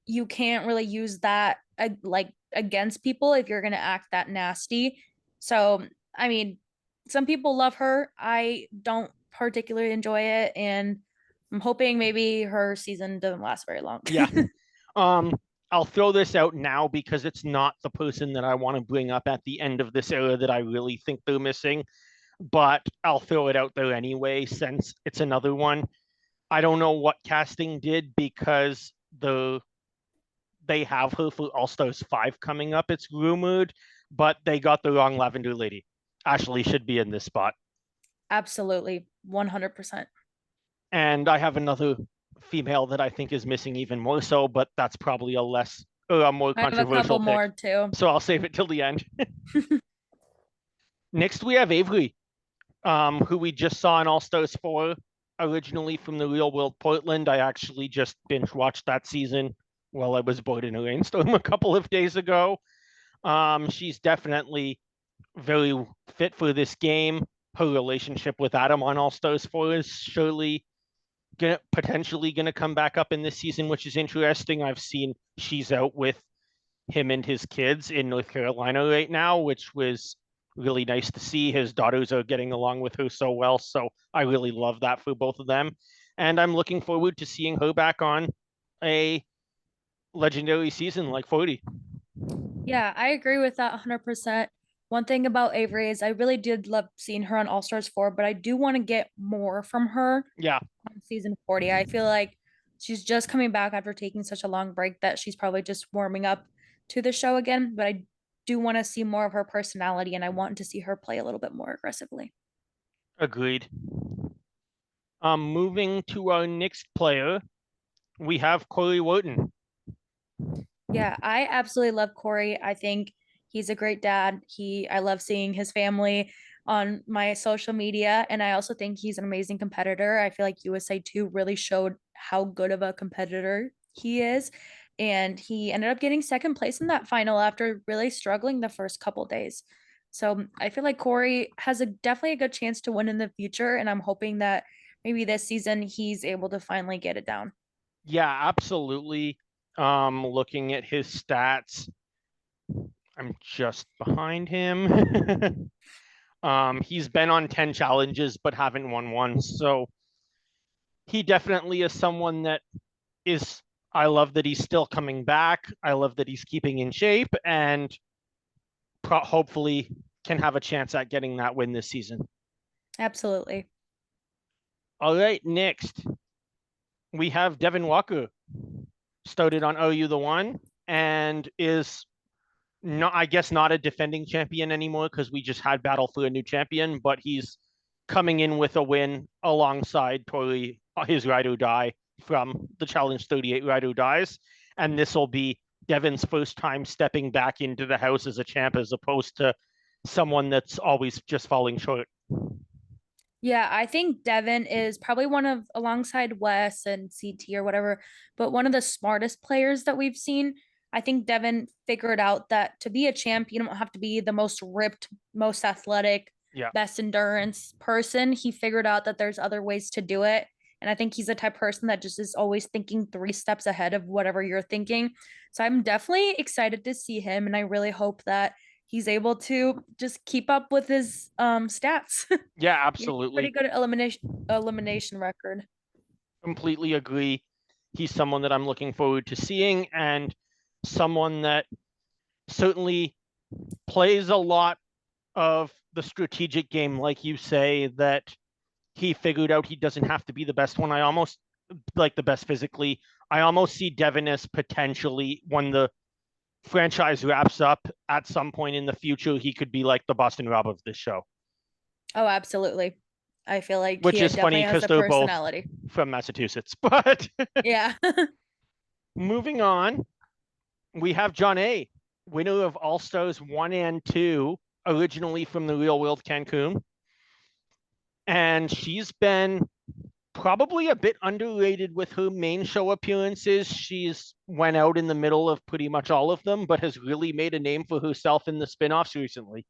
you can't really use that like against people if you're going to act that nasty. So, I mean, some people love her. I don't particularly enjoy it, and I'm hoping maybe her season doesn't last very long. Yeah. Um, I'll throw this out now because it's not the person that I want to bring up at the end of this era that I really think they're missing, but I'll throw it out there anyway since it's another one. I don't know what casting did because they have her for All Stars 5 coming up, it's rumored, but they got the wrong Lavender Lady. Ashley should be in this spot. Absolutely. 100%. And I have another female that I think is missing even more so, but that's probably a less or a more I have a couple controversial pick. more too. So I'll save it till the end. Next, we have Avery, who we just saw in All Stars 4, originally from the Real World Portland. I actually just binge watched that season while I was bored in a rainstorm a couple of days ago. She's definitely very fit for this game. Her relationship with Adam on All Stars 4 is surely potentially gonna come back up in this season, which is interesting. I've seen she's out with him and his kids in North Carolina right now, which was really nice to see. His daughters are getting along with her so well, so I really love that for both of them. And I'm looking forward to seeing her back on a legendary season like 40. Yeah, I agree with that 100%. One thing about Avery is I really did love seeing her on All Stars 4, but I do want to get more from her Yeah, on season 40. I feel like she's just coming back after taking such a long break that she's probably just warming up to the show again, but I do want to see more of her personality and I want to see her play a little bit more aggressively. agreed. Moving to our next player, we have Corey Wotton. Yeah, I absolutely love Corey. I think he's a great dad. I love seeing his family on my social media, and I also think he's an amazing competitor. I feel like USA 2 really showed how good of a competitor he is, and he ended up getting second place in that final after really struggling the first couple days. So I feel like Corey has a definitely a good chance to win in the future, and I'm hoping that maybe this season he's able to finally get it down. Yeah, absolutely. Looking at his stats, I'm just behind him. He's been on 10 challenges but haven't won one. So he definitely is someone that is, I love that he's still coming back. I love that he's keeping in shape and hopefully can have a chance at getting that win this season. Absolutely. All right, next we have Devin Walker, started on OU the One and is not, I guess, not a defending champion anymore because we just had battle for a new champion, but he's coming in with a win alongside Tori, his ride or die from the Challenge 38 ride or dies. And this will be Devin's first time stepping back into the house as a champ as opposed to someone that's always just falling short. Yeah, I think Devin is probably one of, alongside Wes and CT or whatever, but one of the smartest players that we've seen. I think Devin figured out that to be a champ, you don't have to be the most ripped, most athletic, Yeah. best endurance person. He figured out that there's other ways to do it. And I think he's the type of person that just is always thinking three steps ahead of whatever you're thinking. So I'm definitely excited to see him. And I really hope that he's able to just keep up with his stats. Yeah, Yeah, pretty absolutely. good elimination record. Completely agree. He's someone that I'm looking forward to seeing and someone that certainly plays a lot of the strategic game, like you say, that he figured out he doesn't have to be the best one. I almost like the best physically. I almost see Devin as potentially when the franchise wraps up at some point in the future, he could be like the Boston Rob of this show, Oh, absolutely. I feel like which he is definitely funny has because the they're both personality. from Massachusetts. But Yeah. moving on, we have John A., winner of All Stars 1 and 2, originally from the Real World Cancun. And she's been probably a bit underrated with her main show appearances. She's went out in the middle of pretty much all of them, but has really made a name for herself in the spin-offs recently.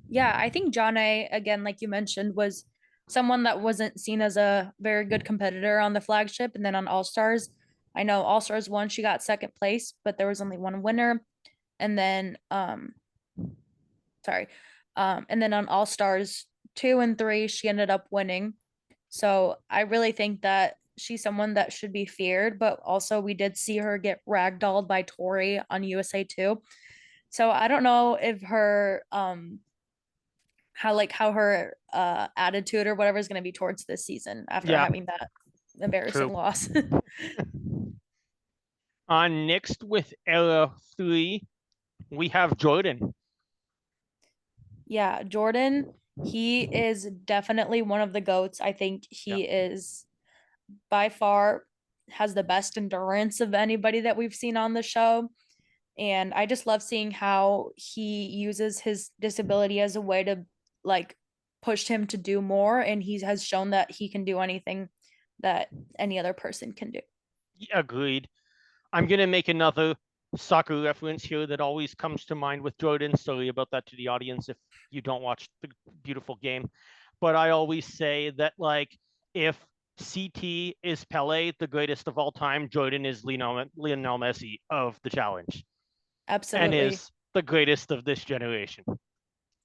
Yeah, I think John A, again, like you mentioned, was someone that wasn't seen as a very good competitor on the flagship. And then on All Stars, I know All Stars 1, she got second place, but there was only one winner. And then sorry. And then on All Stars 2 and 3, she ended up winning. So I really think that she's someone that should be feared, but also we did see her get ragdolled by Tori on USA 2. So I don't know if her how her attitude or whatever is going to be towards this season after Yeah, having that embarrassing true. loss. Next with era 3, we have Jordan. Yeah, Jordan, he is definitely one of the goats. I think Yeah, he is by far has the best endurance of anybody that we've seen on the show. And I just love seeing how he uses his disability as a way to like push him to do more. And he has shown that he can do anything that any other person can do. agreed. I'm gonna make another soccer reference here that always comes to mind with Jordan. Sorry about that to the audience if you don't watch the beautiful game. But I always say that like if CT is Pele, the greatest of all time, Jordan is Lionel Messi of the challenge and Absolutely. is the greatest of this generation.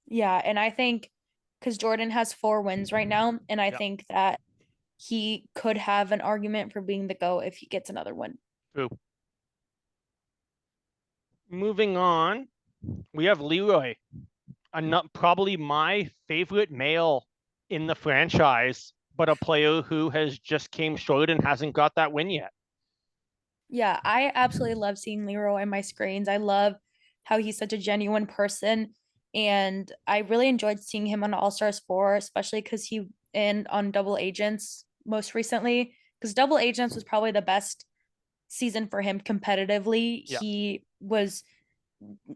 Yeah. And I think because Jordan has 4 wins right now, and I Yep, think that he could have an argument for being the GOAT if he gets another win. true. Moving on, we have Leroy, probably my favorite male in the franchise, but a player who has just came short and hasn't got that win yet. Yeah, I absolutely love seeing Leroy on my screens. I love how he's such a genuine person. And I really enjoyed seeing him on All Stars 4, especially because he and on Double Agents most recently. Because Double Agents was probably the best season for him competitively. Yeah, He was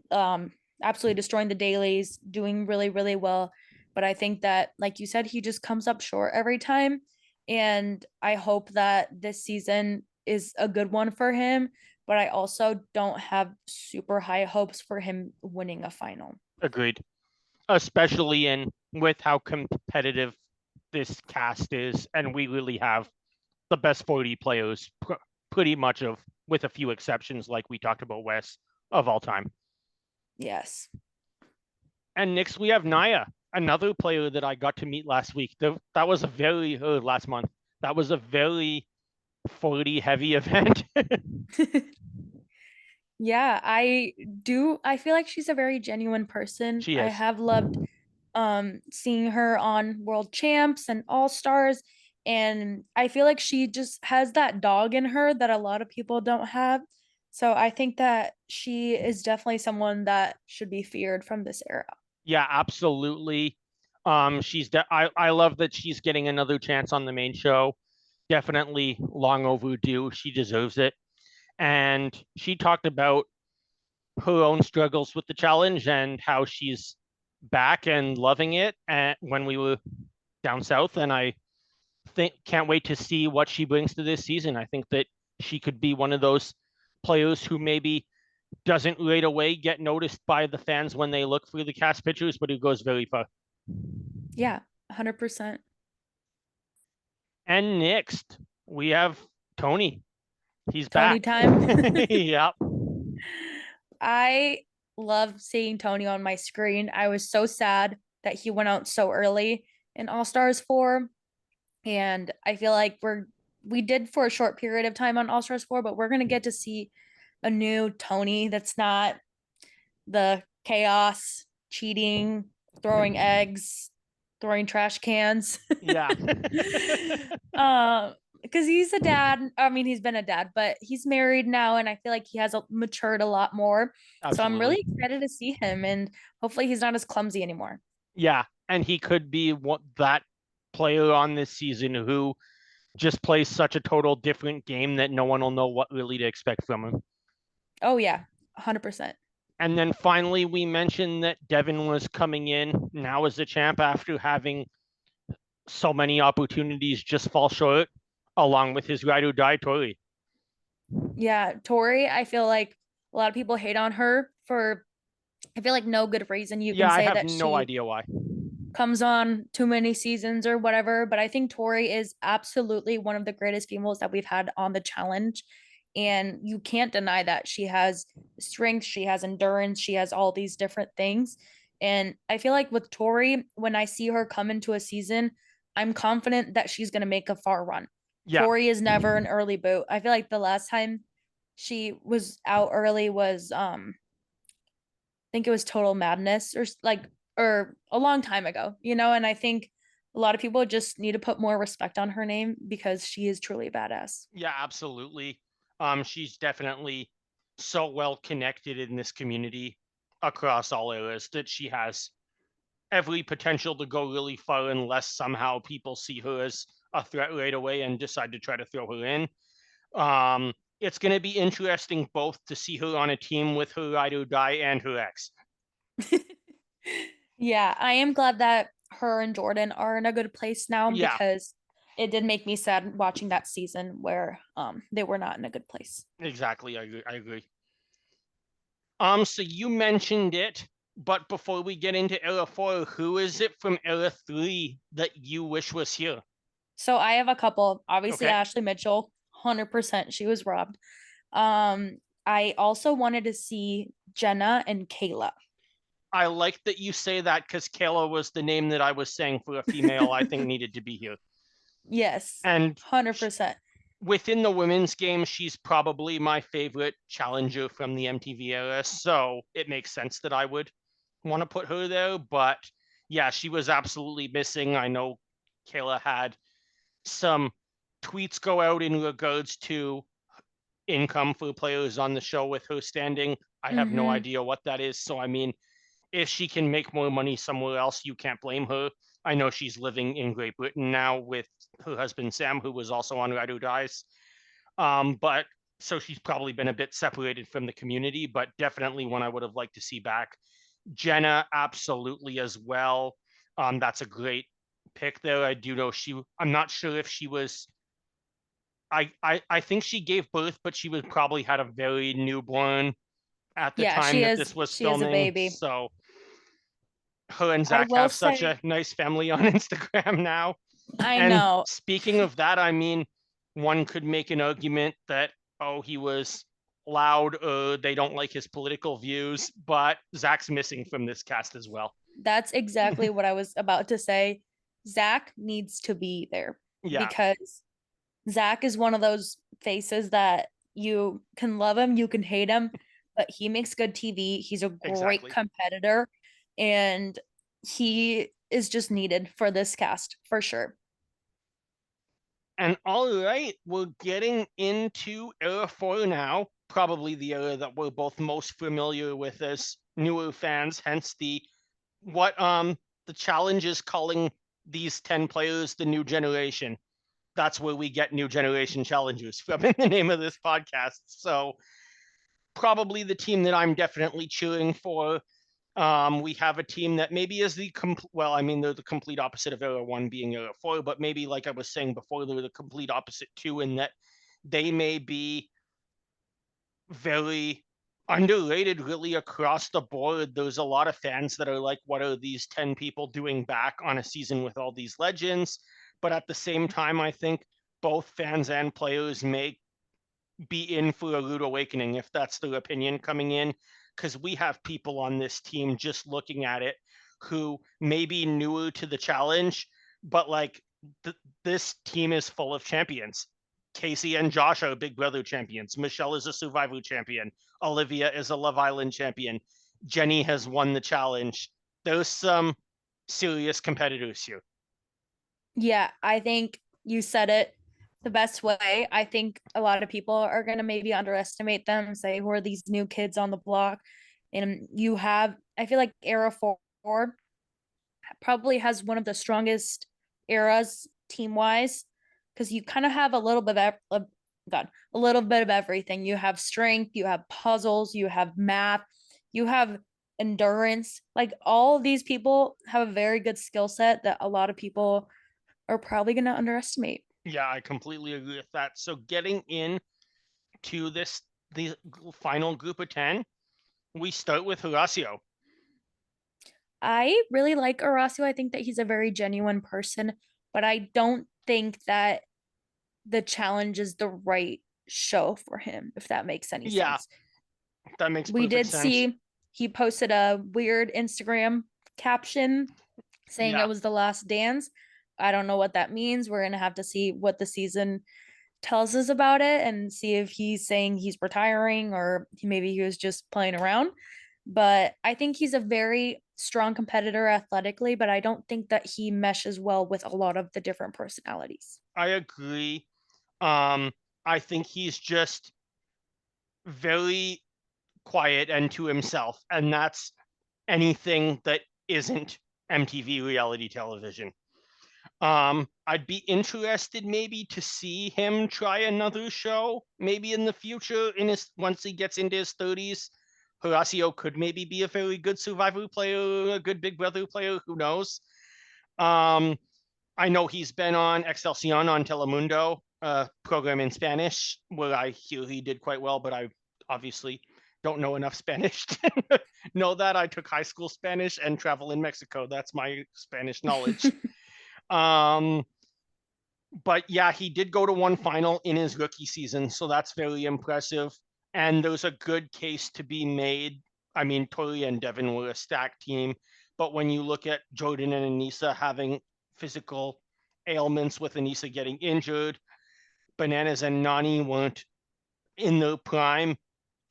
um absolutely destroying the dailies, doing really, really well. But I think that, like you said, he just comes up short every time. And I hope that this season is a good one for him. But I also don't have super high hopes for him winning a final. agreed. Especially in with how competitive this cast is, and we really have the best 40 players, pretty much of, with a few exceptions, like we talked about Wes, of all time. Yes. And next we have Naya, another player that I got to meet last week. That was a very last month. That was a very 40 heavy event. Yeah, I do. I feel like she's a very genuine person. She I is. have loved seeing her on World Champs and All Stars, and I feel like she just has that dog in her that a lot of people don't have. So I think that she is definitely someone that should be feared from this era. Yeah, absolutely. I love that she's getting another chance on the main show. Definitely long overdue. She deserves it. And she talked about her own struggles with the challenge and how she's back and loving it and when we were down south. And I think can't wait to see what she brings to this season. I think that she could be one of those players who maybe doesn't right away get noticed by the fans when they look for the cast pictures, but who goes very far. Yeah, 100%. And next, we have Tony. He's Tony back. time. Yep. I love seeing Tony on my screen. I was so sad that he went out so early in All Stars 4. And I feel like we did for a short period of time on All Stars 4, but we're gonna get to see a new Tony that's not the chaos, cheating, throwing eggs, throwing trash cans. Yeah. Because he's a dad. I mean, he's been a dad, but he's married now, and I feel like he has matured a lot more. So I'm Absolutely. really excited to see him, and hopefully he's not as clumsy anymore. Yeah. And he could be that player on this season who just plays such a total different game that no one will know what really to expect from him. Oh yeah, 100%. And then finally, we mentioned that Devin was coming in now as a champ after having so many opportunities just fall short, along with his ride or die Tori. Yeah, Tori, I feel like a lot of people hate on her for I feel like no good reason you Yeah, can I say have that no she idea why. comes on too many seasons or whatever, but I think Tori is absolutely one of the greatest females that we've had on the challenge. And you can't deny that she has strength, she has endurance, she has all these different things. And I feel like with Tori, when I see her come into a season, I'm confident that she's going to make a far run. Yeah, Tori is never an early boot. I feel like the last time she was out early was I think it was Total Madness or like or a long time ago, and I think a lot of people just need to put more respect on her name because she is truly badass. Yeah, absolutely. She's definitely so well connected in this community across all eras that she has every potential to go really far unless somehow people see her as a threat right away and decide to try to throw her in. It's going to be interesting both to see her on a team with her ride or die and her ex. Yeah, I am glad that her and Jordan are in a good place now Yeah, because it did make me sad watching that season where they were not in a good place. exactly. I agree. I agree. So you mentioned it, but before we get into era 4, who is it from era 3 that you wish was here? So I have a couple. Obviously, Okay. Ashley Mitchell, 100% she was robbed. I also wanted to see Jenna and Kayla. I like that you say that because Kayla was the name that I was saying for a female I think needed to be here. Yes, And 100%. within the women's game, she's probably my favorite challenger from the MTV era. So it makes sense that I would want to put her there. But yeah, she was absolutely missing. I know Kayla had some tweets go out in regards to income for players on the show with her standing. I have no Mm-hmm. idea what that is. So, I mean, if she can make more money somewhere else, you can't blame her. I know she's living in Great Britain now with her husband Sam, who was also on Ride or Dies. But so she's probably been a bit separated from the community, but definitely one I would have liked to see back. Jenna, absolutely as well. That's a great pick there. I do know she. I'm not sure if she was. I think she gave birth, but she was probably had a very newborn at the Yeah, time she that is this was she is a filming. baby. So her and I Zach will have such say, a nice family on Instagram now. I And know speaking of that, I mean, one could make an argument that, oh, he was loud, they don't like his political views, but Zach's missing from this cast as well. that's exactly what I was about to say. Zach needs to be there Yeah, because Zach is one of those faces that you can love him, you can hate him, but he makes good TV. He's a great exactly. competitor, and he is just needed for this cast for sure. And all right, we're getting into era 4 now, probably the era that we're both most familiar with as newer fans, hence the challenge is calling these 10 players the new generation. That's where we get new generation challengers from in the name of this podcast. So probably the team that I'm definitely cheering for. We have a team that maybe is well, I mean, they're the complete opposite of era 1 being era 4, but maybe like I was saying before, they're the complete opposite too, in that they may be very underrated really across the board. There's a lot of fans that are like, what are these 10 people doing back on a season with all these legends? But at the same time, I think both fans and players may be in for a rude awakening if that's their opinion coming in. Because we have people on this team just looking at it who may be newer to the challenge, but like this team is full of champions. Casey and Josh are Big Brother champions. Michelle is a Survivor champion. Olivia is a Love Island champion. Jenny has won the challenge. There's some serious competitors here. Yeah, I think you said it the best way. I think a lot of people are going to maybe underestimate them, say, who are these new kids on the block? And I feel like Era 4 probably has one of the strongest eras team wise because you kind of have a little bit of a little bit of everything. You have strength, you have puzzles, you have math, you have endurance. Like all of these people have a very good skill set that a lot of people are probably going to underestimate. Yeah, I completely agree with that. So getting in to the final group of 10, we start with Horacio. I really like Horacio. I think that he's a very genuine person, but I don't think that the challenge is the right show for him, if that makes any Yeah, sense. that makes We perfect did sense. see he posted a weird Instagram caption saying Yeah, it was the last dance. I don't know what that means. We're going to have to see what the season tells us about it and see if he's saying he's retiring or maybe he was just playing around. But I think he's a very strong competitor athletically, but I don't think that he meshes well with a lot of the different personalities. I agree. Um, I think he's just very quiet and to himself, and that's anything that isn't MTV reality television. I'd be interested maybe to see him try another show, maybe in the future in his once he gets into his 30s. Horacio could maybe be a very good Survivor player, a good Big Brother player, who knows? Um, I know he's been on Excelsior on Telemundo, program in Spanish, where I hear he did quite well, but I obviously don't know enough Spanish to know that. I took high school Spanish and travel in Mexico. That's my Spanish knowledge. Um, but yeah, he did go to one final in his rookie season, so that's very impressive. And there's a good case to be made. I mean, Tori and Devin were a stacked team, but when you look at Jordan and Anissa having physical ailments, with Anissa getting injured, Bananas and Nani weren't in their prime.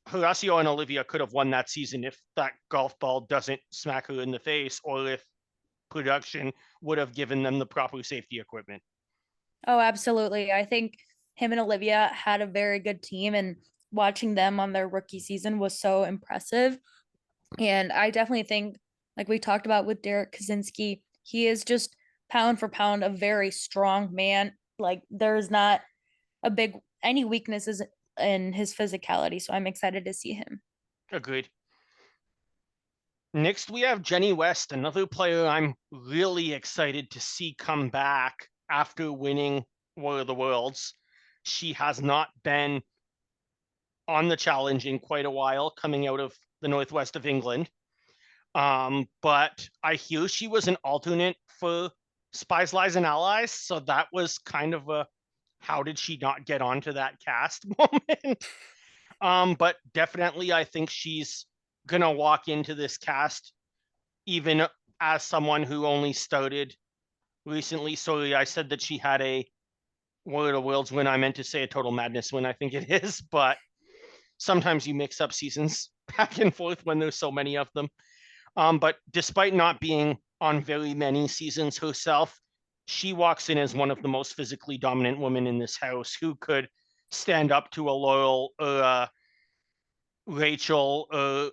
Horacio and Olivia could have won that season if that golf ball doesn't smack her in the face, or if production would have given them the proper safety equipment. Oh, absolutely. I think him and Olivia had a very good team, and watching them on their rookie season was so impressive. And I definitely think, like we talked about with Derek Kaczynski, he is just pound for pound a very strong man. Like there's not a big any weaknesses in his physicality. So I'm excited to see him. Agreed. Next, we have Jenny West, another player I'm really excited to see come back after winning War of the Worlds. She has not been on the challenge in quite a while, coming out of the northwest of England. But I hear she was an alternate for Spies, Lies, and Allies, so that was kind of a how did she not get onto that cast moment. But definitely, I think she's gonna walk into this cast even as someone who only started recently. Sorry, I said that she had a War of the Worlds win. I meant to say a Total Madness win, I think it is, but sometimes you mix up seasons back and forth when there's so many of them. But despite not being on very many seasons herself, she walks in as one of the most physically dominant women in this house, who could stand up to a Laurel or Rachel or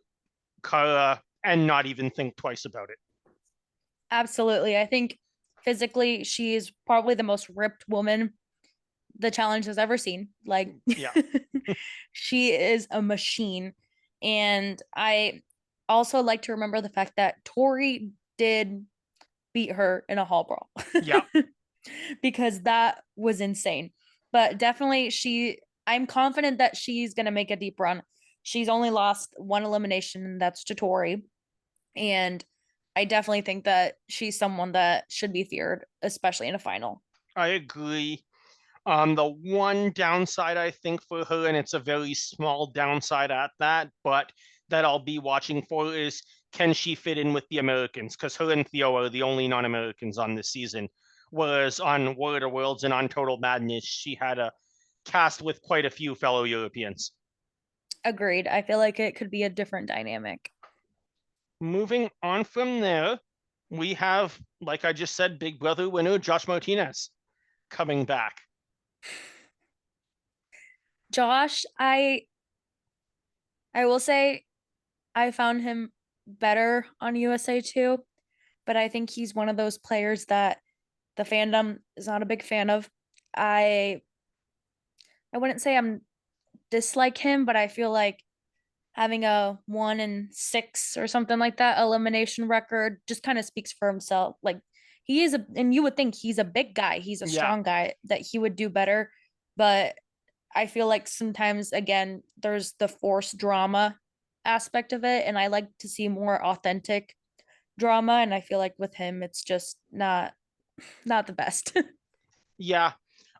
Kara and not even think twice about it. Absolutely. I think physically she's probably the most ripped woman the challenge has ever seen. Like Yeah. she is a machine. And I also like to remember the fact that Tori did beat her in a hall brawl Yeah. because that was insane. But definitely I'm confident that she's going to make a deep run. She's only lost one elimination, and that's to Tori. And I definitely think that she's someone that should be feared, especially in a final. I agree. The one downside I think for her, and it's a very small downside at that, but that I'll be watching for, is can she fit in with the Americans? Because her and Theo are the only non-Americans on this season. Whereas on War of the Worlds and on Total Madness, she had a cast with quite a few fellow Europeans. Agreed. I feel like it could be a different dynamic. Moving on from there, we have, like I just said, Big Brother winner Josh Martinez coming back. Josh, I will say I found him better on USA 2, but I think he's one of those players that the fandom is not a big fan of. I I wouldn't say I'm dislike him, but I feel like having a 1-6 or something like that elimination record just kind of speaks for himself. Like he is and you would think he's a big guy, he's a Yeah, strong guy, that he would do better. But I feel like sometimes, again, there's the forced drama aspect of it. And I like to see more authentic drama. And I feel like with him, it's just not the best. yeah.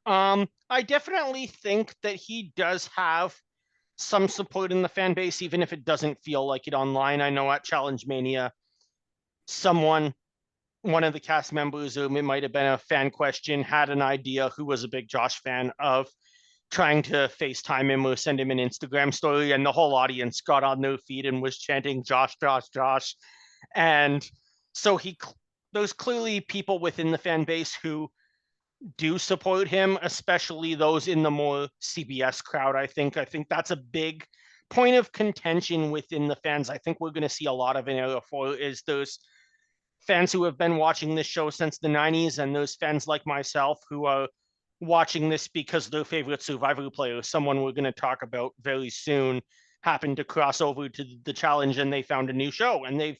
I definitely think that he does have some support in the fan base, even if it doesn't feel like it online. I know at Challenge Mania, someone, one of the cast members, or it might have been a fan question, had an idea, who was a big Josh fan, of trying to FaceTime him or send him an Instagram story, and the whole audience got on their feet and was chanting Josh, Josh, Josh. And so there's clearly people within the fan base who do support him, especially those in the more CBS crowd. I think that's a big point of contention within the fans. I think we're going to see a lot of in Era 4 is those fans who have been watching this show since the 90s and those fans like myself who are watching this because their favorite Survivor player, someone we're going to talk about very soon, happened to cross over to the challenge and they found a new show. And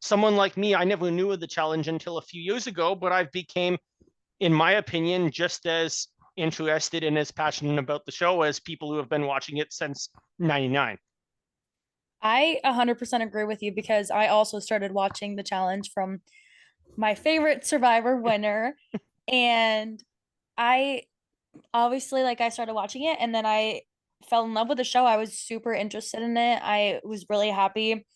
someone like me, I never knew of the challenge until a few years ago, but I've became, in my opinion, just as interested and as passionate about the show as people who have been watching it since 99. I 100% agree with you because I also started watching the challenge from my favorite Survivor winner. And I obviously, like, I started watching it and then I fell in love with the show. I was super interested in it. I was really happy.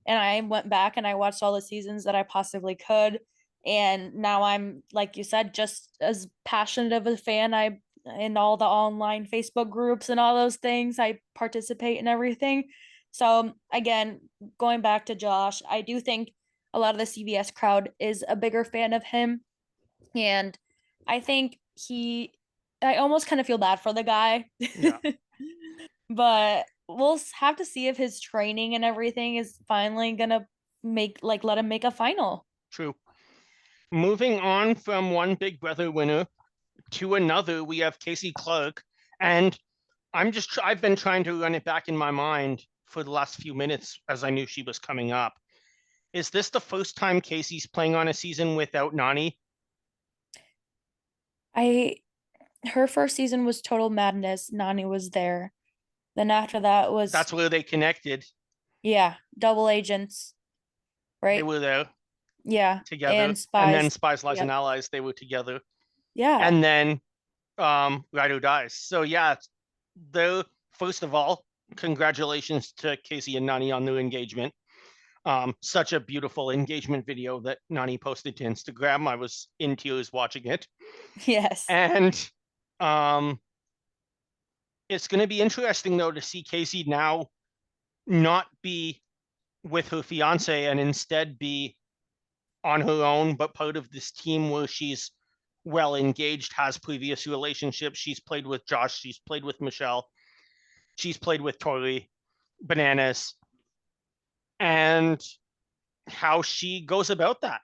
And I went back and I watched all the seasons that I possibly could. And now I'm, like you said, just as passionate of a fan. I in all the online Facebook groups and all those things. I participate in everything. So again, going back to Josh, I do think a lot of the CBS crowd is a bigger fan of him. And I think I almost kind of feel bad for the guy. Yeah, But we'll have to see if his training and everything is finally gonna let him make a final. true. Moving on from one Big Brother winner to another, we have Casey Clark. And I've been trying to run it back in my mind for the last few minutes as I knew she was coming up. Is this the first time Casey's playing on a season without Nani? I Her first season was total madness. Nani was there. Then after that was, That's where they connected. yeah, double agents, They right? were there Yeah, together. and And then spies. Spies, Lies, and Yep. Allies, they were together. Yeah. And then Ride or Dies. So yeah, the first of all, congratulations to Casey and Nani on their engagement. Such a beautiful engagement video that Nani posted to Instagram. I was in tears watching it. Yes. And um, it's going to be interesting, though, to see Casey now not be with her fiance and instead be on her own, but part of this team where she's well engaged, has previous relationships. She's played with Josh, she's played with Michelle, she's played with Tori, Bananas, and how she goes about that.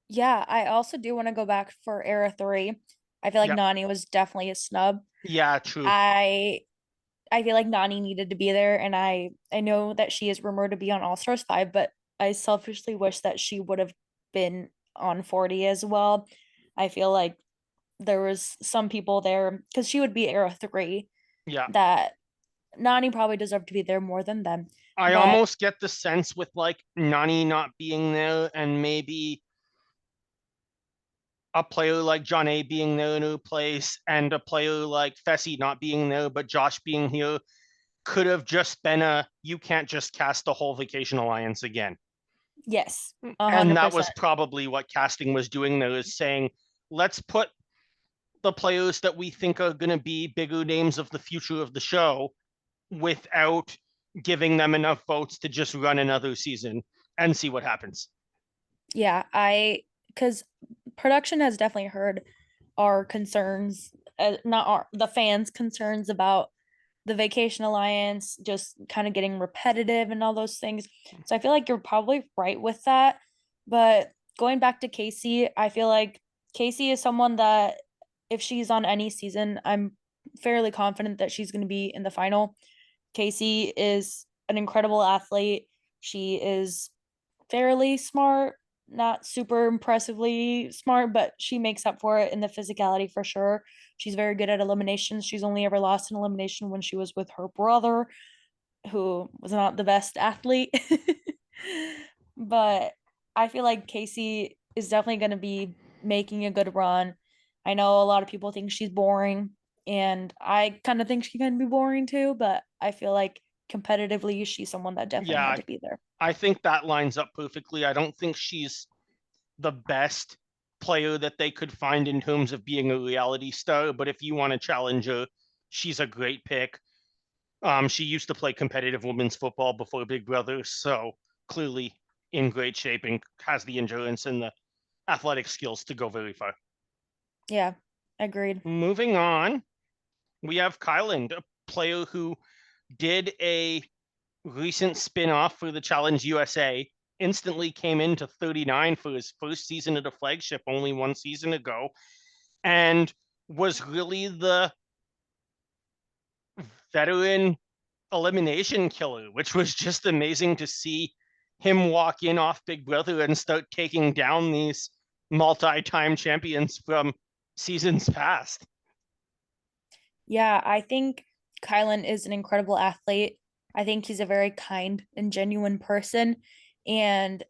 Yeah, I also do want to go back for era 3. I feel like Yep. Nani was definitely a snub. Yeah, true. I I feel like Nani needed to be there, and I know that she is rumored to be on All Stars 5, but I selfishly wish that she would have been on 40 as well. I feel like there was some people there because she would be era 3 Yeah. that Nani probably deserved to be there more than them. I But almost get the sense with like Nani not being there and maybe a player like John A being there in her place and a player like Fessy not being there, but Josh being here could have just been you can't just cast the whole Vacation Alliance again. yes, And that was 100%. probably what casting was doing there, is saying, let's put the players that we think are going to be bigger names of the future of the show without giving them enough votes to just run another season and see what happens. Yeah, because production has definitely heard our concerns, not the fans' concerns about the Vacation Alliance just kind of getting repetitive and all those things. So I feel like you're probably right with that. But going back to Casey, I feel like Casey is someone that if she's on any season, I'm fairly confident that she's going to be in the final. Casey is an incredible athlete. She is fairly smart, not super impressively smart, but she makes up for it in the physicality for sure. She's very good at eliminations. She's only ever lost an elimination when she was with her brother, who was not the best athlete. But I feel like Casey is definitely going to be making a good run. I know a lot of people think she's boring, and I kind of think she can be boring too, but I feel like competitively, she's someone that definitely had Yeah, to be there. I think that lines up perfectly. I don't think she's the best player that they could find in terms of being a reality star, but if you want to challenge her, she's a great pick. She used to play competitive women's football before Big Brother, so clearly in great shape and has the endurance and the athletic skills to go very far. Yeah, agreed. Moving on, we have Kyland, a player who did a recent spin-off for the Challenge USA, instantly came into 39 for his first season at a flagship only one season ago, and was really the veteran elimination killer, which was just amazing to see him walk in off Big Brother and start taking down these multi-time champions from seasons past. Yeah, I think Kylan is an incredible athlete. I think he's a very kind and genuine person. And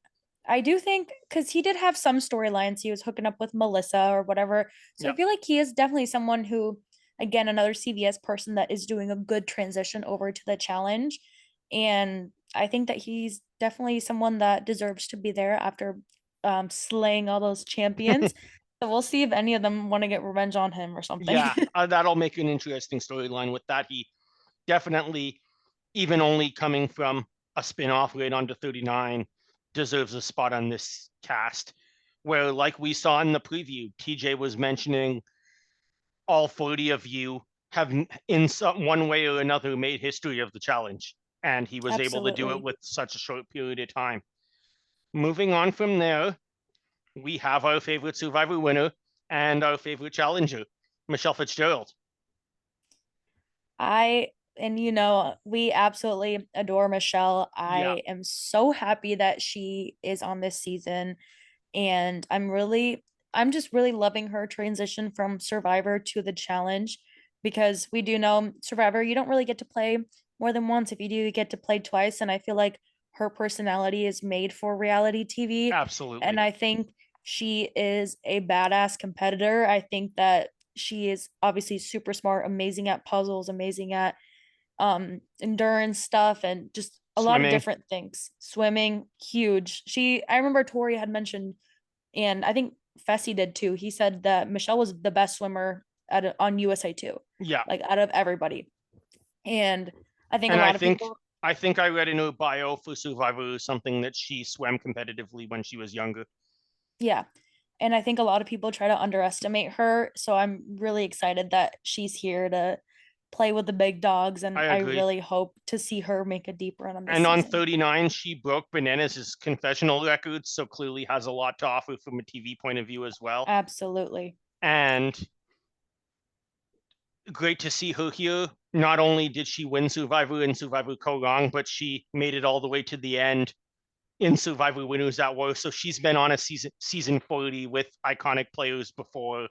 I do think because he did have some storylines, he was hooking up with Melissa or whatever. So I Yep. feel like he is definitely someone who, again, another CVS person that is doing a good transition over to the challenge. And I think that he's definitely someone that deserves to be there after slaying all those champions. So we'll see if any of them want to get revenge on him or something. Yeah, that'll make an interesting storyline with that. He definitely, even only coming from a spin-off right onto 39, deserves a spot on this cast. Where, like we saw in the preview, TJ was mentioning all 40 of you have, in some one way or another, made history of the challenge, and he was able to do it Absolutely. with such a short period of time. Moving on from there, we have our favorite Survivor winner and our favorite challenger, Michelle Fitzgerald. We absolutely adore Michelle. Yeah, I am so happy that she is on this season. And I'm just really loving her transition from Survivor to the challenge because we do know Survivor, you don't really get to play more than once. If you do, you get to play twice. And I feel like her personality is made for reality TV. And absolutely. I think she is a badass competitor. I think that she is obviously super smart, amazing at puzzles, amazing at endurance stuff and just a lot of Swimming. different things. Swimming, huge. I remember Tori had mentioned, and I think Fessy did too. He said that Michelle was the best swimmer on USA too, Yeah. like out of everybody. And I think a And I lot of think people, I think I read in her bio for Survivor something that she swam competitively when she was younger. yeah. And I think a lot of people try to underestimate her. So I'm really excited that she's here to play with the big dogs. I And I agree. really hope to see her make a deep run on this And on season. 39, she broke Bananas' confessional records, so clearly has a lot to offer from a TV point of view as well. Absolutely. And great to see her here. Not only did she win Survivor and Survivor Korong, but she made it all the way to the end in Survivor Winners at War. So she's been on a season 40 with iconic players before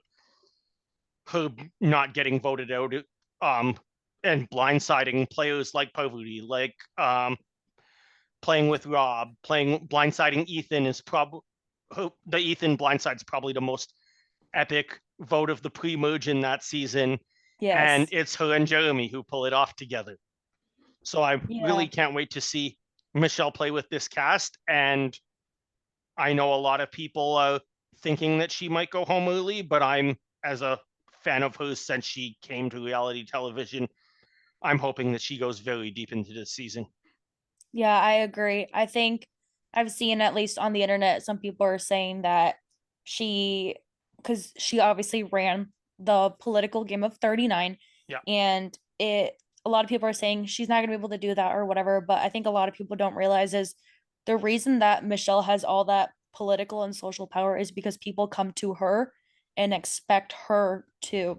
her not getting voted out, and blindsiding players like Parvati, like playing with Rob, playing blindsiding Ethan is probably the Ethan blindside's probably the most epic vote of the pre-merge in that season, and Yes. it's her and Jeremy who pull it off together. So I really Yeah. can't wait to see Michelle play with this cast, and I know a lot of people are thinking that she might go home early, but I'm, as a fan of hers since she came to reality television, I'm hoping that she goes very deep into this season. Yeah, I agree. I think I've seen at least on the internet some people are saying that she because she obviously ran the political game of 39 Yeah, and it a lot of people are saying she's not going to be able to do that or whatever, but I think a lot of people don't realize is the reason that Michelle has all that political and social power is because people come to her and expect her to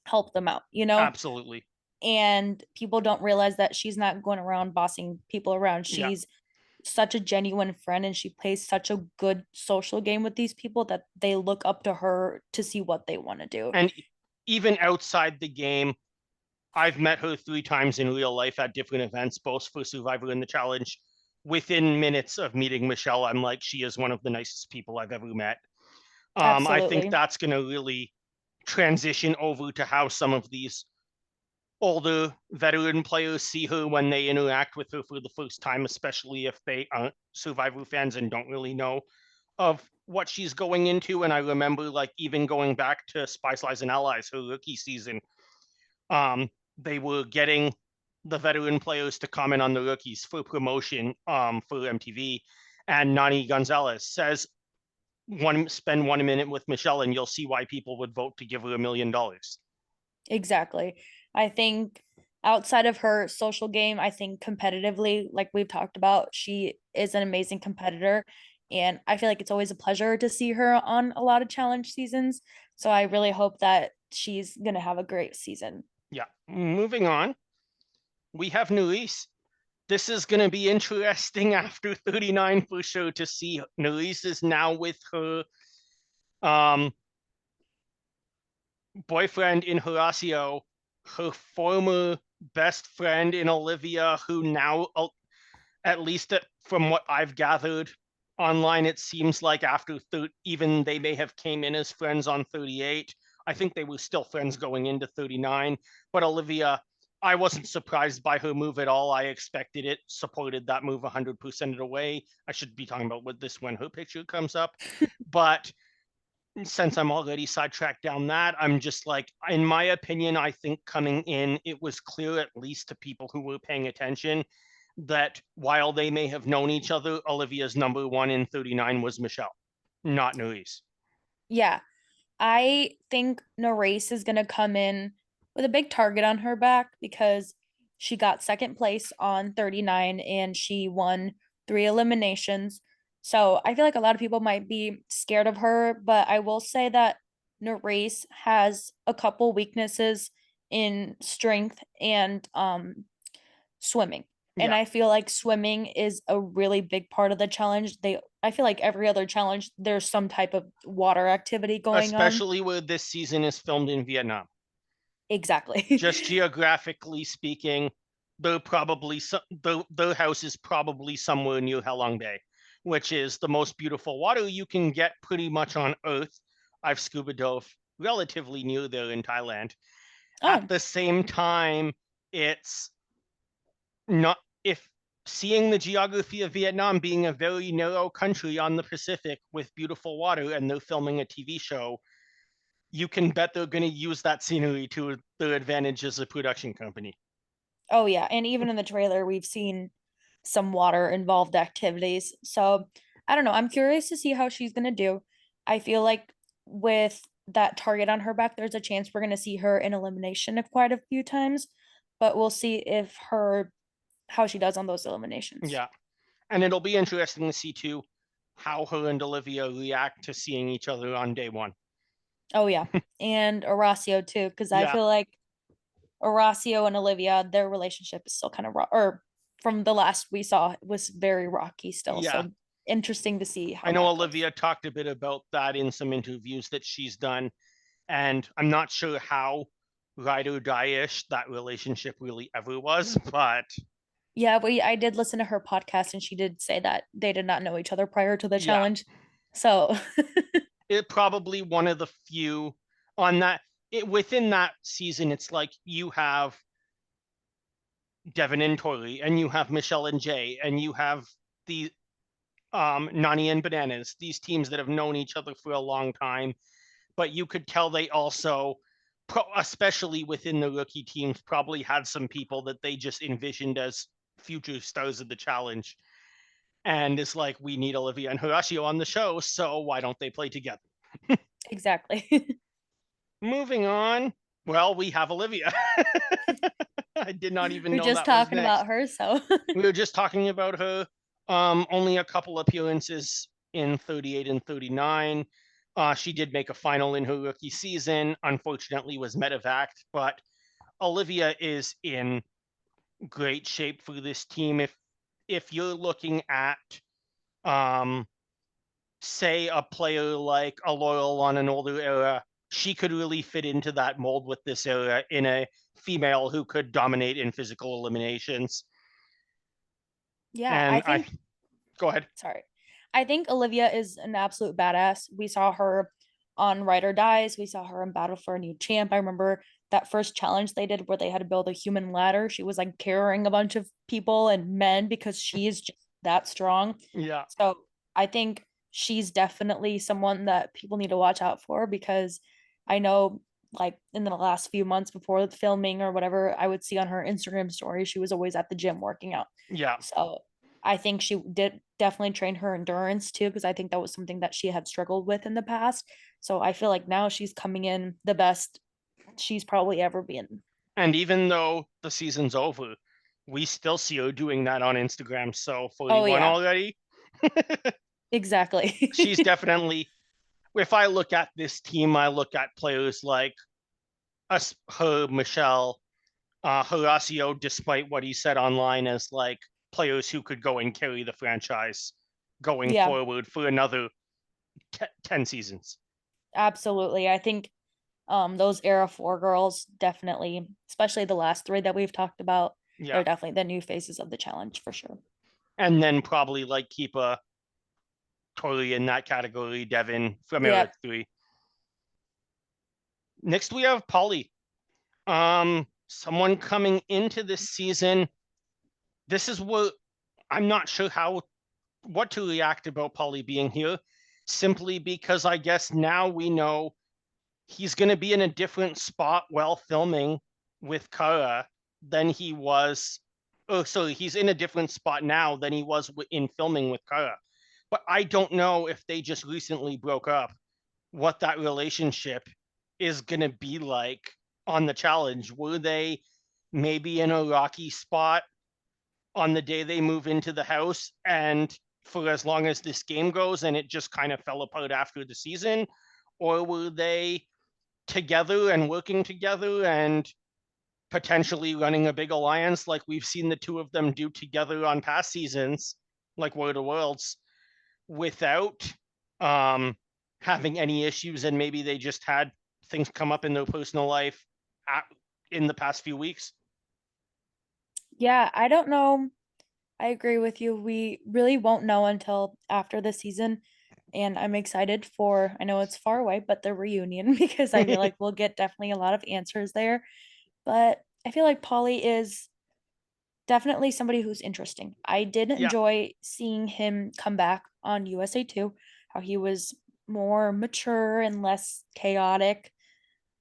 help them out, you know? absolutely. And people don't realize that she's not going around bossing people around. Yeah. She's such a genuine friend and she plays such a good social game with these people that they look up to her to see what they want to do. And even outside the game, I've met her 3 times in real life at different events, both for Survivor and the Challenge. Within minutes of meeting Michelle, I'm like, she is one of the nicest people I've ever met. I think Absolutely. that's going to really transition over to how some of these older veteran players see her when they interact with her for the first time, especially if they aren't Survivor fans and don't really know of what she's going into. And I remember, like, even going back to Spice Lies and Allies, her rookie season, they were getting the veteran players to comment on the rookies for promotion for MTV. And Nani Gonzalez says, spend 1 minute with Michelle and you'll see why people would vote to give her $1 million. Exactly. I think outside of her social game, I think competitively, like we've talked about, she is an amazing competitor. And I feel like it's always a pleasure to see her on a lot of challenge seasons. So I really hope that she's going to have a great season. Yeah. Moving on, we have Nulis. This is going to be interesting after 39 for sure to see. Nulis is now with her um, boyfriend in Horacio, her former best friend in Olivia, who now, at least from what I've gathered online, it seems like after even they may have came in as friends on 38. I think they were still friends going into 39. But Olivia, I wasn't surprised by her move at all. I expected it, supported that move 100% of the way. I should be talking about with this when her picture comes up. But since I'm already sidetracked down that, I'm just like, in my opinion, I think coming in, it was clear, at least to people who were paying attention, that while they may have known each other, Olivia's number one in 39 was Michelle, not Nuis. Yeah, I think Nerase is going to come in with a big target on her back because she got second place on 39 and she won 3 eliminations. So I feel like a lot of people might be scared of her, but I will say that Nerase has a couple weaknesses in strength and swimming. And Yeah, I feel like swimming is a really big part of the challenge. I feel like every other challenge, there's some type of water activity going on. especially where this season is filmed in Vietnam. Exactly. Just geographically speaking, they're probably their house is probably somewhere near Halong Bay, which is the most beautiful water you can get pretty much on Earth. I've scuba dove relatively near there in Thailand. At Oh, the same time, it's not if seeing the geography of Vietnam being a very narrow country on the Pacific with beautiful water and they're filming a TV show, you can bet they're going to use that scenery to their advantage as a production company. oh yeah. And even in the trailer, we've seen some water involved activities. So I don't know. I'm curious to see how she's gonna do. I feel like with that target on her back, there's a chance we're gonna see her in elimination quite a few times, but we'll see if her how she does on those eliminations. Yeah. And it'll be interesting to see too how her and Olivia react to seeing each other on day one. Oh yeah. And Horacio too, because I Yeah. feel like Horacio and Olivia, their relationship is still kind of raw, or from the last we saw, it was very rocky still. Yeah. So interesting to see I how know that goes. Olivia talked a bit about that in some interviews that she's done. And I'm not sure how ride or die-ish that relationship really ever was, but Yeah, I did listen to her podcast and she did say that they did not know each other prior to the yeah, challenge. So it probably one of the few on that within that season. It's like you have Devin and Tori, and you have Michelle and Jay, and you have the Nani and Bananas, these teams that have known each other for a long time. But you could tell they also, especially within the rookie teams, probably had some people that they just envisioned as future stars of the challenge. And it's like, we need Olivia and Horacio on the show, so why don't they play together? exactly. Moving on. Well, we have Olivia. I did not even We're know just that was talking next. about her, so We were just talking about her. Only a couple appearances in 38 and 39. She did make a final in her rookie season. Unfortunately, was medevaced, but Olivia is in great shape for this team. If you're looking at um, say a player like a Laurel on an older era, she could really fit into that mold with this era in a female who could dominate in physical eliminations. yeah, I And I think go ahead. sorry. I think Olivia is an absolute badass. We saw her on Ride or Dies. We saw her in Battle for a New Champ. I remember that first challenge they did where they had to build a human ladder. She was like carrying a bunch of people and men because she is just that strong. Yeah, So I think she's definitely someone that people need to watch out for because I know like in the last few months before filming or whatever, I would see on her Instagram story, she was always at the gym working out. yeah. So I think she did definitely train her endurance too, because I think that was something that she had struggled with in the past. So I feel like now she's coming in the best she's probably ever been. And even though the season's over, we still see her doing that on Instagram. So Oh 41 yeah, already. She's exactly. definitely, if I look at this team, I look at players like us, her, Michelle, Horacio, despite what he said online, as like players who could go and carry the franchise going Yeah, forward for another 10 seasons. absolutely. I think those era 4 girls definitely, especially the last 3 that we've talked about, Yeah. they're definitely the new faces of the challenge for sure. And then probably like keep a totally in that category, Devin from era Yeah. 3. Next we have Polly. Someone coming into this season. This is what I'm not sure how what to react about Polly being here, simply because I guess now we know he's going to be in a different spot while filming with Kara than he was. Oh, sorry, he's in a different spot now than he was in filming with Kara. But I don't know if they just recently broke up, what that relationship is going to be like on the challenge. Were they maybe in a rocky spot on the day they move into the house and for as long as this game goes and it just kind of fell apart after the season? Or were they together and working together and potentially running a big alliance like we've seen the two of them do together on past seasons, like War of the Worlds, without um, having any issues, and maybe they just had things come up in their personal life at, in the past few weeks? Yeah, I don't know. I agree with you. We really won't know until after the season. And I'm excited for, I know it's far away, but the reunion because I feel like we'll get definitely a lot of answers there. But I feel like Polly is definitely somebody who's interesting. I did Yeah, enjoy seeing him come back on USA 2, how he was more mature and less chaotic.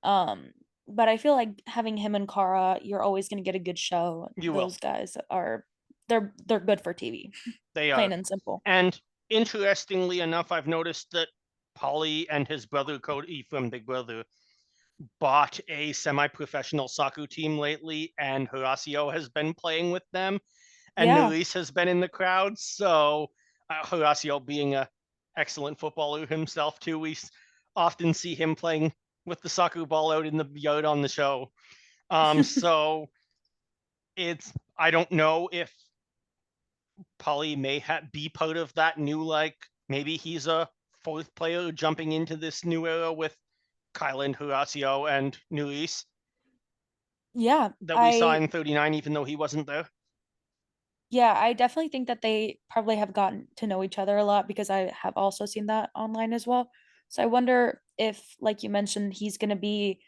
Um, but I feel like having him and Kara, you're always gonna get a good show. you will. Those guys are they're good for TV, They plain are. and simple. And interestingly enough, I've noticed that Polly and his brother Cody from Big Brother bought a semi-professional soccer team lately, and Horacio has been playing with them, and Yeah. Luis has been in the crowd. So Horacio being a excellent footballer himself too, we often see him playing with the soccer ball out in the yard on the show. So it's I don't know if Polly may be part of that new, like maybe he's a fourth player jumping into this new era with Kylan, Horacio, and Luis Yeah, that we saw I in 39, even though he wasn't there. yeah, I definitely think that they probably have gotten to know each other a lot because I have also seen that online as well. So I wonder if, like you mentioned, he's going to be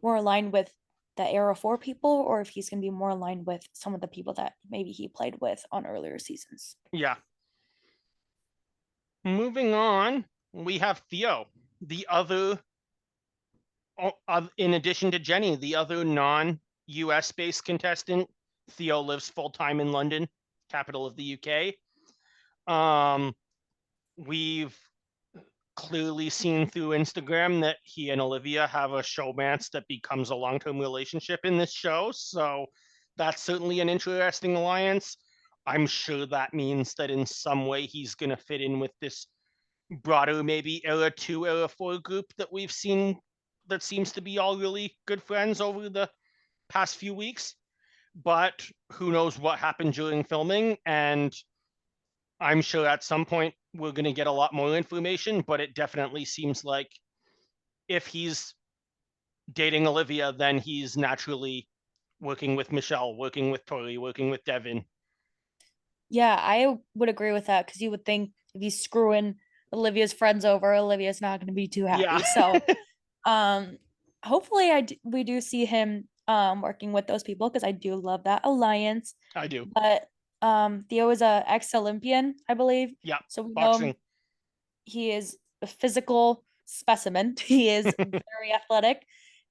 more aligned with the era 4 people or if he's going to be more aligned with some of the people that maybe he played with on earlier seasons. Yeah. Moving on, we have Theo, the other, in addition to Jenny, the other non-US based contestant. Theo lives full time in London, capital of the UK. Um, we've clearly seen through Instagram that he and Olivia have a showmance that becomes a long term relationship in this show. So that's certainly an interesting alliance. I'm sure that means that in some way he's going to fit in with this broader, maybe era 2, era 4 group that we've seen that seems to be all really good friends over the past few weeks. But who knows what happened during filming, and I'm sure at some point we're going to get a lot more information, but it definitely seems like if he's dating Olivia, then he's naturally working with Michelle, working with Tori, working with Devin. Yeah, I would agree with that because you would think if he's screwing Olivia's friends over, Olivia's not going to be too Yeah, happy. So, um, hopefully, we do see him working with those people because I do love that alliance. I do. But Theo is a ex-Olympian, I believe. Yeah, So we know boxing. he is a physical specimen. He is very athletic,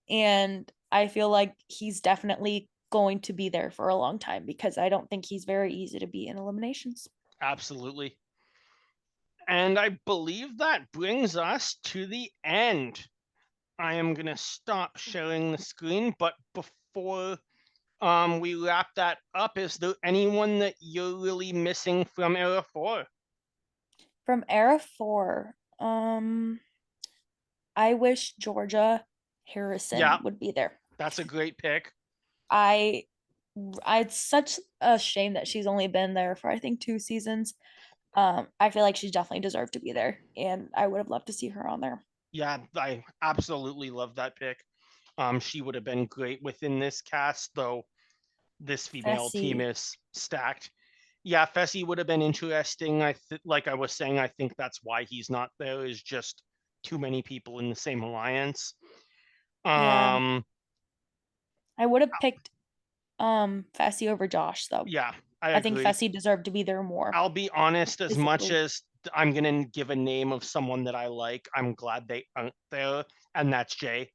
and I feel like he's definitely going to be there for a long time because I don't think he's very easy to beat in eliminations. Absolutely. And I believe that brings us to the end. I am going to stop sharing the screen, but before we wrap that up, is there anyone that you're really missing from Era 4? From era 4, I wish Georgia Yeah, Harrison would be there. that's a great pick. I it's such a shame that she's only been there for I think 2 seasons. I feel like she's definitely deserved to be there, and I would have loved to see her on there. Yeah, I absolutely love that pick. She would have been great within this cast, though this female team Fessy, is stacked. Yeah, Fessy would have been interesting. Like I was saying, I think that's why he's not there. Is just too many people in the same alliance. yeah, Um, I would have picked Fessy over Josh though. yeah, I I think agree. Fessy deserved to be there more I'll be honest, as much physically. as I'm gonna give a name of someone that I like, I'm glad they aren't there, and that's Jay.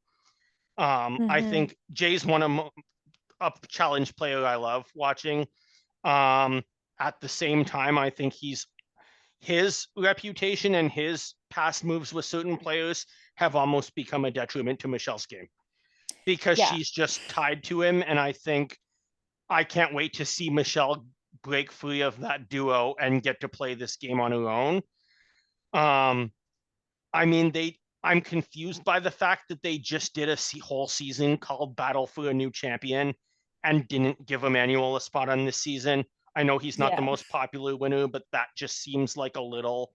I Mm-hmm. think Jay's one of a challenge player I love watching. Um, at the same time, I think his reputation and his past moves with certain players have almost become a detriment to Michelle's game because Yeah, she's just tied to him. And I think I can't wait to see Michelle break free of that duo and get to play this game on her own. Um, I mean, I'm confused by the fact that they just did a whole season called Battle for a New Champion and didn't give Emmanuel a spot on this season. I know he's not the yeah, most popular winner, but that just seems like a little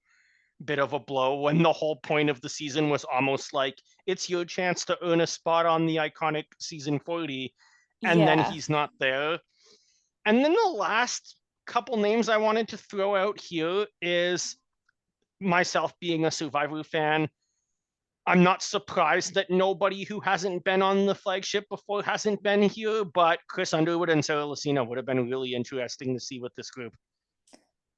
bit of a blow when the whole point of the season was almost like it's your chance to earn a spot on the iconic season 40, and then yeah. he's not there. And then the last couple names I wanted to throw out here is myself being a Survivor fan. I'm not surprised that nobody who hasn't been on the flagship before hasn't been here, but Chris Underwood and Sarah Lucina would have been really interesting to see with this group.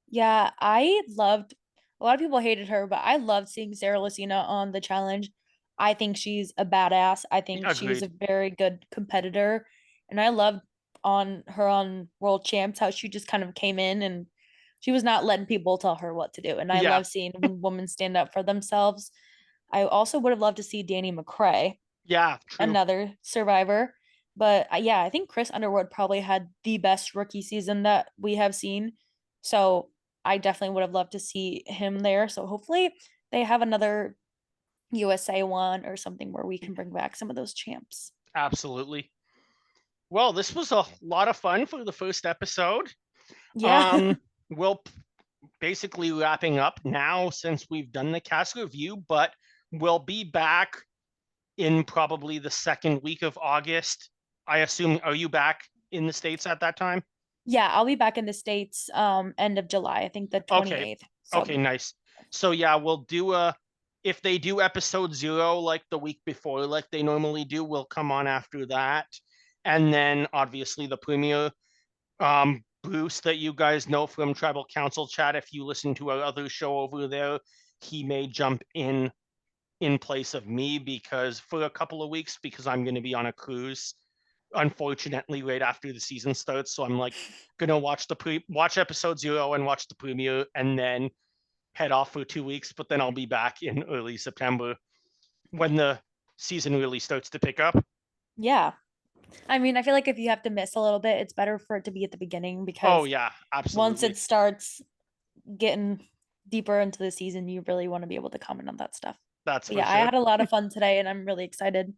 Yeah, I loved a lot of people hated her, but I loved seeing Sarah Lucina on the challenge. I think she's a badass. I think she's a Agreed. very good competitor. And I loved on her on World Champs how she just kind of came in and she was not letting people tell her what to do. And I Yeah, love seeing when women stand up for themselves. I also would have loved to see Danny McCrae, yeah, true. another survivor. But yeah, I think Chris Underwood probably had the best rookie season that we have seen. So I definitely would have loved to see him there. So hopefully they have another USA one or something where we can bring back some of those champs. Absolutely. Well, this was a lot of fun for the first episode. Yeah. Um, we'll basically wrapping up now since we've done the cast review, but we'll be back in probably the second week of August. I assume, are you back in the States at that time? Yeah, I'll be back in the States end of July, I think the Okay. 28th. Okay, So, nice. So yeah, we'll do if they do episode 0 like the week before, like they normally do, we'll come on after that. And then obviously the premiere. Bruce, that you guys know from Tribal Council Chat, if you listen to our other show over there, he may jump in place of me because for a couple of weeks because I'm going to be on a cruise. Unfortunately, right after the season starts, so I'm like gonna watch episode 0 and watch the premiere, and then head off for 2 weeks. But then I'll be back in early September when the season really starts to pick up. yeah. I mean, I feel like if you have to miss a little bit, it's better for it to be at the beginning Oh because yeah, once absolutely. it starts getting deeper into the season, you really want to be able to comment on that stuff. That's But for yeah, I sure. had a lot of fun today and I'm really excited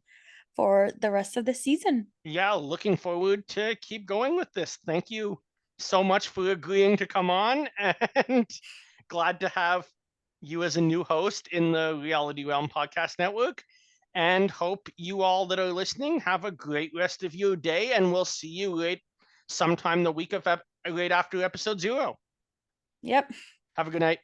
for the rest of the season. Yeah, looking forward to keep going with this. Thank you so much for agreeing to come on, and glad to have you as a new host in the Reality Realm Podcast Network. And hope you all that are listening have a great rest of your day, and we'll see you sometime the week of right after episode 0. Yep. Have a good night.